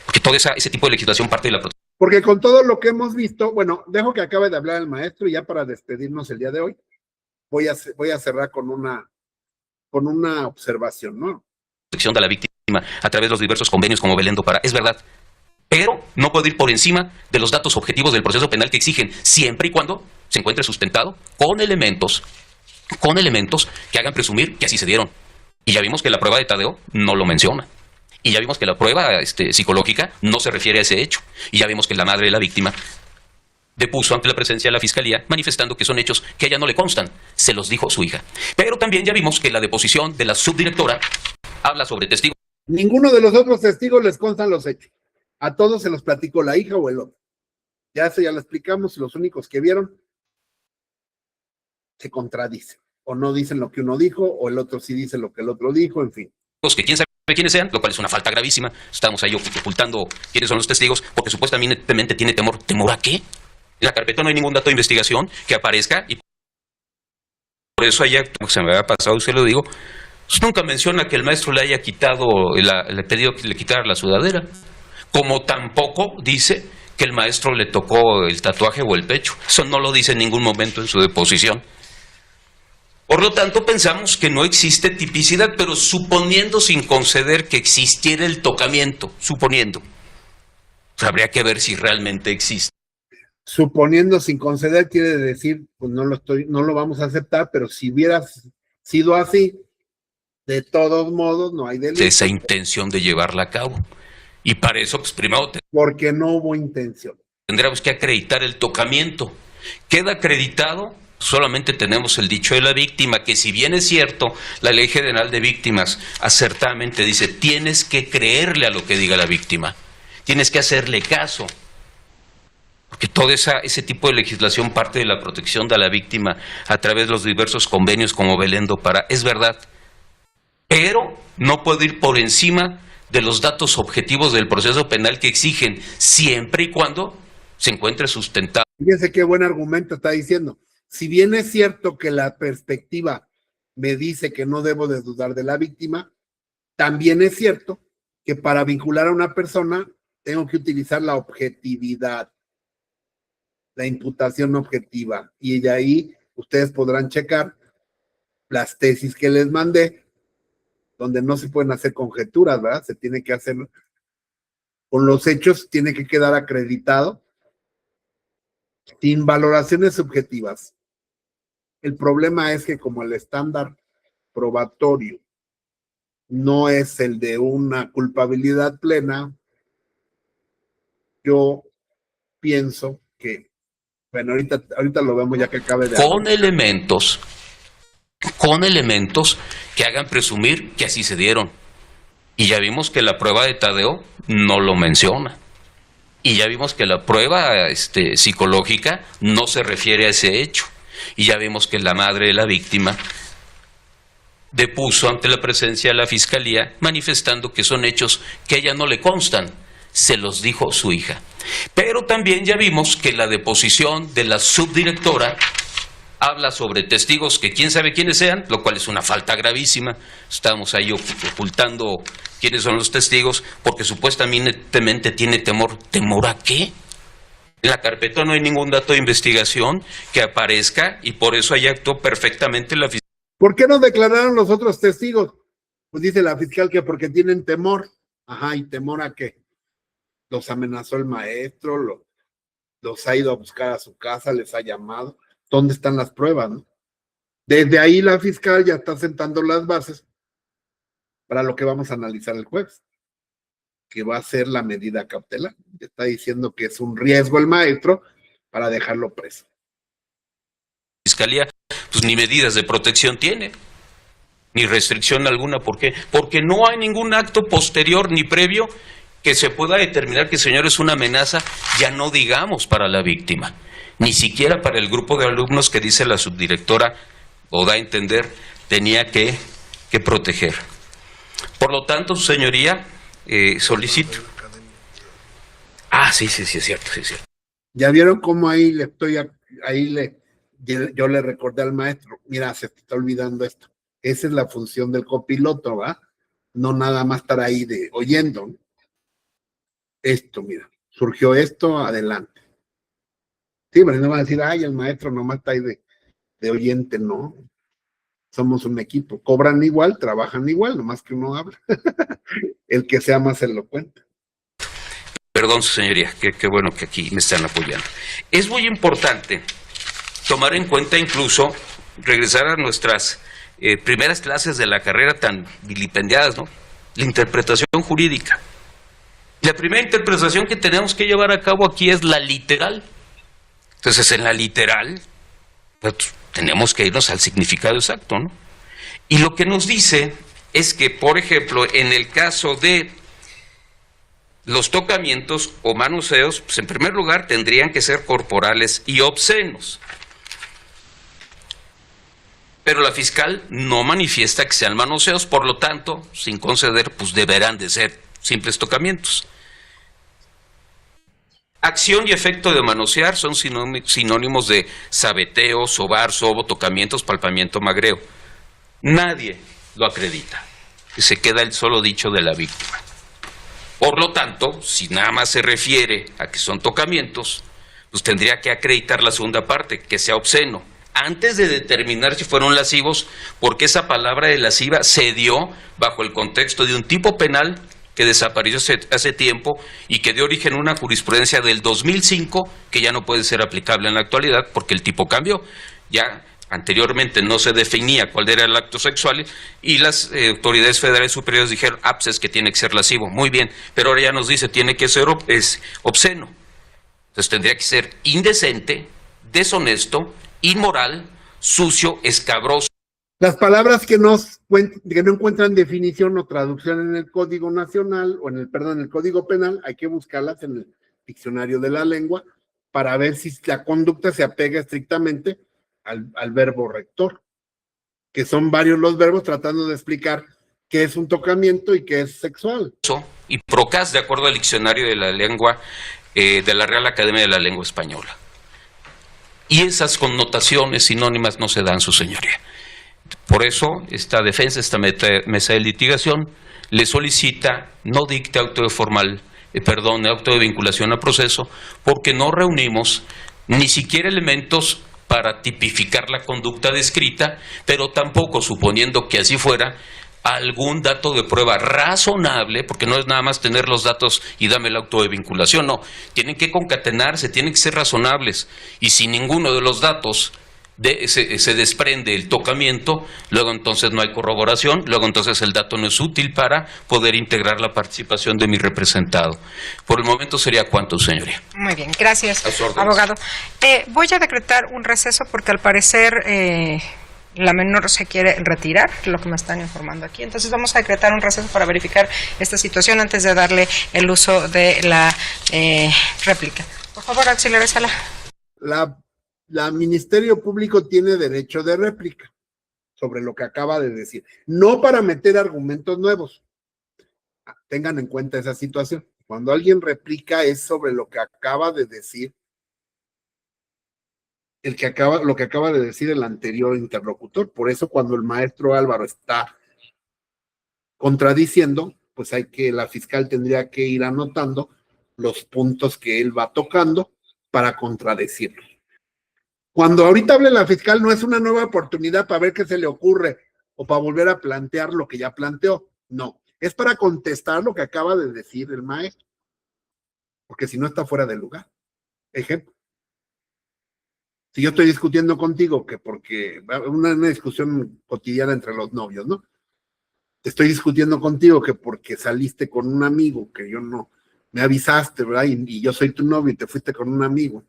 Porque todo ese tipo de legislación parte de la protección. Porque con todo lo que hemos visto, bueno, dejo que acabe de hablar el maestro y ya para despedirnos el día de hoy, voy a cerrar con una observación, ¿no? Protección de la víctima a través de los diversos convenios como Belén do Pará, es verdad, pero no puede ir por encima de los datos objetivos del proceso penal que exigen, siempre y cuando se encuentre sustentado con elementos que hagan presumir que así se dieron. Y ya vimos que la prueba de Tadeo no lo menciona. Y ya vimos que la prueba psicológica no se refiere a ese hecho. Y ya vimos que la madre de la víctima depuso ante la presencia de la fiscalía manifestando que son hechos que a ella no le constan. Se los dijo su hija. Pero también ya vimos que la deposición de la subdirectora habla sobre testigos. Ninguno de los otros testigos les constan los hechos. A todos se los platicó la hija o el otro. Ya eso ya lo explicamos, los únicos que vieron se contradicen. O no dicen lo que uno dijo, o el otro sí dice lo que el otro dijo, en fin. Que quién sabe quiénes sean, lo cual es una falta gravísima. Estamos ahí ocultando quiénes son los testigos, porque supuestamente tiene temor. ¿Temor a qué? En la carpeta no hay ningún dato de investigación que aparezca, y por eso allá, como se me había pasado y se lo digo, pues nunca menciona que el maestro le haya quitado, le pedido que le quitara la sudadera, como tampoco dice que el maestro le tocó el tatuaje o el pecho. Eso no lo dice en ningún momento en su deposición. Por lo tanto, pensamos que no existe tipicidad, pero suponiendo sin conceder que existiera el tocamiento, suponiendo, pues habría que ver si realmente existe. Suponiendo sin conceder quiere decir, pues no lo vamos a aceptar, pero si hubiera sido así, de todos modos no hay delito. Esa intención de llevarla a cabo. Y para eso, pues primero Porque no hubo intención. tendríamos que acreditar el tocamiento. Queda acreditado, solamente tenemos el dicho de la víctima, que si bien es cierto, la Ley General de Víctimas acertadamente dice, tienes que creerle a lo que diga la víctima, tienes que hacerle caso. Porque todo ese tipo de legislación parte de la protección de la víctima a través de los diversos convenios como Belén do Pará, es verdad. Pero no puede ir por encima de los datos objetivos del proceso penal que exigen, siempre y cuando se encuentre sustentado. Fíjense qué buen argumento está diciendo. Si bien es cierto que la perspectiva me dice que no debo de dudar de la víctima, también es cierto que para vincular a una persona tengo que utilizar la objetividad, la imputación objetiva. Y de ahí ustedes podrán checar las tesis que les mandé, donde no se pueden hacer conjeturas, ¿verdad? Se tiene que hacer con los hechos, tiene que quedar acreditado sin valoraciones subjetivas. El problema es que como el estándar probatorio no es el de una culpabilidad plena, yo pienso que, bueno, ahorita lo vemos ya que acabe de... Con elementos que hagan presumir que así se dieron. Y ya vimos que la prueba de Tadeo no lo menciona. Y ya vimos que la prueba psicológica no se refiere a ese hecho. Y ya vimos que la madre de la víctima depuso ante la presencia de la fiscalía manifestando que son hechos que a ella no le constan. Se los dijo su hija. Pero también ya vimos que la deposición de la subdirectora habla sobre testigos que quién sabe quiénes sean, lo cual es una falta gravísima. Estamos ahí ocultando quiénes son los testigos, porque supuestamente tiene temor. ¿Temor a qué? En la carpeta no hay ningún dato de investigación que aparezca y por eso ahí actuó perfectamente la fiscalía. ¿Por qué no declararon los otros testigos? Pues dice la fiscal que porque tienen temor. Ajá, ¿y temor a qué? Los amenazó el maestro, los ha ido a buscar a su casa, les ha llamado. ¿Dónde están las pruebas, no? Desde ahí la fiscal ya está sentando las bases para lo que vamos a analizar el jueves, que va a ser la medida cautelar. Está diciendo que es un riesgo el maestro para dejarlo preso. Fiscalía, pues ni medidas de protección tiene, ni restricción alguna. ¿Por qué? Porque no hay ningún acto posterior ni previo que se pueda determinar que el señor es una amenaza, ya no digamos para la víctima, ni siquiera para el grupo de alumnos que dice la subdirectora, o da a entender, tenía que proteger. Por lo tanto, su señoría, solicito. Sí, es cierto, sí, es cierto. ¿Ya vieron cómo yo le recordé al maestro, mira, se te está olvidando esto? Esa es la función del copiloto, ¿va? No nada más estar ahí oyendo, ¿no? Esto, mira, surgió esto, adelante. Sí, pero no van a decir, el maestro nomás está ahí de oyente, no. Somos un equipo, cobran igual, trabajan igual, nomás que uno habla. El que sea más elocuente. Perdón, su señoría, qué bueno que aquí me están apoyando. Es muy importante tomar en cuenta incluso, regresar a nuestras primeras clases de la carrera tan vilipendiadas, ¿no? La interpretación jurídica. La primera interpretación que tenemos que llevar a cabo aquí es la literal. Entonces, en la literal, pues, tenemos que irnos al significado exacto, ¿no? Y lo que nos dice es que, por ejemplo, en el caso de los tocamientos o manoseos, pues en primer lugar tendrían que ser corporales y obscenos. Pero la fiscal no manifiesta que sean manoseos, por lo tanto, sin conceder, pues deberán de ser simples tocamientos. Acción y efecto de manosear son sinónimos de sabeteo, sobar, sobo, tocamientos, palpamiento, magreo. Nadie lo acredita. Se queda el solo dicho de la víctima. Por lo tanto, si nada más se refiere a que son tocamientos, pues tendría que acreditar la segunda parte, que sea obsceno, antes de determinar si fueron lascivos, porque esa palabra de lasciva se dio bajo el contexto de un tipo penal que desapareció hace tiempo y que dio origen a una jurisprudencia del 2005 que ya no puede ser aplicable en la actualidad porque el tipo cambió. Ya Anteriormente no se definía cuál era el acto sexual y las autoridades federales superiores dijeron, pues es que tiene que ser lascivo. Muy bien, pero ahora ya nos dice, tiene que ser obsceno. Entonces tendría que ser indecente, deshonesto, inmoral, sucio, escabroso. Las palabras que no encuentran definición o traducción en el Código Nacional o en el Código Penal, hay que buscarlas en el diccionario de la lengua para ver si la conducta se apega estrictamente al verbo rector, que son varios los verbos tratando de explicar qué es un tocamiento y qué es sexual. Y procas, de acuerdo al diccionario de la lengua de la Real Academia de la Lengua Española. Y esas connotaciones sinónimas no se dan, su señoría. Por eso, esta defensa, esta mesa de litigación, le solicita no dicte auto de vinculación a proceso, porque no reunimos ni siquiera elementos para tipificar la conducta descrita, pero tampoco, suponiendo que así fuera, algún dato de prueba razonable, porque no es nada más tener los datos y dame el auto de vinculación, no, tienen que concatenarse, tienen que ser razonables, y si ninguno de los datos se desprende el tocamiento, luego entonces no hay corroboración, luego entonces el dato no es útil para poder integrar la participación de mi representado. Por el momento sería cuánto, señoría. Muy bien, gracias, A sus órdenes. abogado. Voy a decretar un receso porque al parecer la menor se quiere retirar, lo que me están informando aquí. Entonces vamos a decretar un receso para verificar esta situación antes de darle el uso de la réplica. Por favor, auxiliar Sala. La Ministerio Público tiene derecho de réplica sobre lo que acaba de decir, no para meter argumentos nuevos. Tengan en cuenta esa situación. Cuando alguien replica es sobre lo que acaba de decir lo que acaba de decir el anterior interlocutor. Por eso cuando el maestro Álvaro está contradiciendo, pues la fiscal tendría que ir anotando los puntos que él va tocando para contradecirlo. Cuando ahorita hable la fiscal no es una nueva oportunidad para ver qué se le ocurre o para volver a plantear lo que ya planteó. No, es para contestar lo que acaba de decir el maestro, porque si no está fuera de lugar. Ejemplo. Si yo estoy discutiendo contigo que porque una discusión cotidiana entre los novios, ¿no? Te estoy discutiendo contigo que porque saliste con un amigo que yo no me avisaste, ¿verdad? Y yo soy tu novio y te fuiste con un amigo.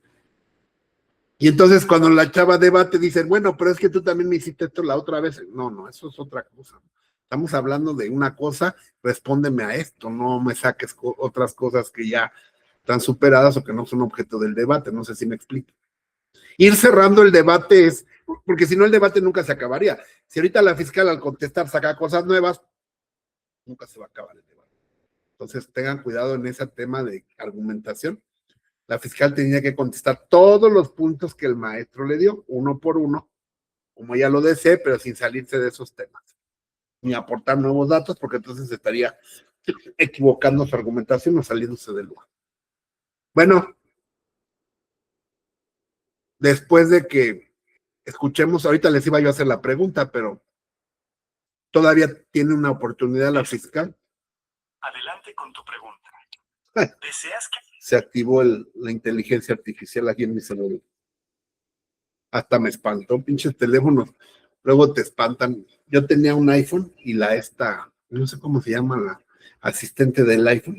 Y entonces cuando la chava debate dicen, bueno, pero es que tú también me hiciste esto la otra vez. No, eso es otra cosa. Estamos hablando de una cosa, respóndeme a esto, no me saques otras cosas que ya están superadas o que no son objeto del debate, no sé si me explico. Ir cerrando el debate porque si no el debate nunca se acabaría. Si ahorita la fiscal al contestar saca cosas nuevas, nunca se va a acabar el debate. Entonces tengan cuidado en ese tema de argumentación. La fiscal tenía que contestar todos los puntos que el maestro le dio, uno por uno, como ella lo desee, pero sin salirse de esos temas, ni aportar nuevos datos, porque entonces estaría equivocando su argumentación o saliéndose del lugar. Bueno, después de que escuchemos, ahorita les iba yo a hacer la pregunta, pero todavía tiene una oportunidad la fiscal. Adelante con tu pregunta. ¿Deseas que Se activó la inteligencia artificial aquí en mi celular. Hasta me espantó, pinches teléfonos. Luego te espantan. Yo tenía un iPhone y no sé cómo se llama la asistente del iPhone.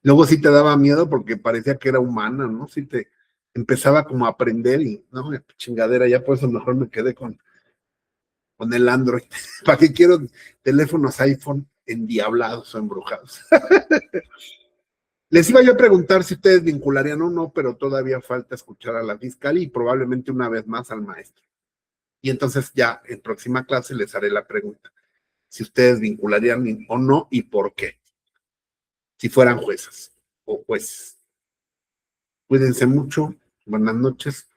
Luego sí te daba miedo porque parecía que era humana, ¿no? Sí te empezaba como a aprender y, no, chingadera, ya por eso mejor me quedé con el Android. ¿Para qué quiero teléfonos iPhone endiablados o embrujados? Les iba yo a preguntar si ustedes vincularían o no, pero todavía falta escuchar a la fiscal y probablemente una vez más al maestro. Y entonces ya en próxima clase les haré la pregunta, si ustedes vincularían o no y por qué, si fueran juezas o jueces. Cuídense mucho, buenas noches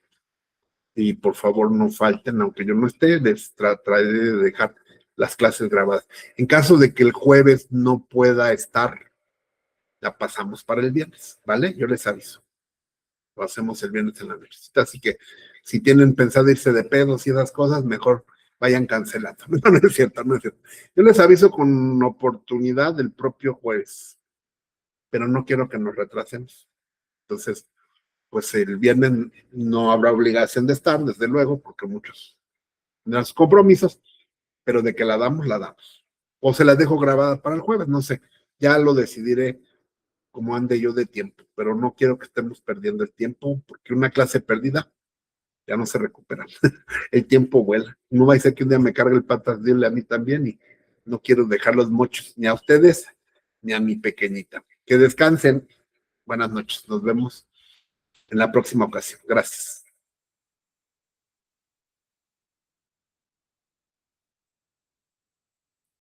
y por favor no falten, aunque yo no esté, les trataré de dejar las clases grabadas. En caso de que el jueves no pueda estar, la pasamos para el viernes, ¿vale? Yo les aviso. Lo hacemos el viernes en la noche. Así que si tienen pensado irse de pedos y esas cosas, mejor vayan cancelando. No es cierto, no es cierto. Yo les aviso con oportunidad del propio jueves, pero no quiero que nos retrasemos. Entonces, pues el viernes no habrá obligación de estar, desde luego, porque muchos los compromisos, pero de que la damos, la damos. O se la dejo grabada para el jueves, no sé. Ya lo decidiré como ande yo de tiempo, pero no quiero que estemos perdiendo el tiempo, porque una clase perdida ya no se recupera. El tiempo vuela. No va a ser que un día me cargue el patas de a mí también y no quiero dejar los mochos ni a ustedes ni a mi pequeñita. Que descansen. Buenas noches. Nos vemos en la próxima ocasión. Gracias.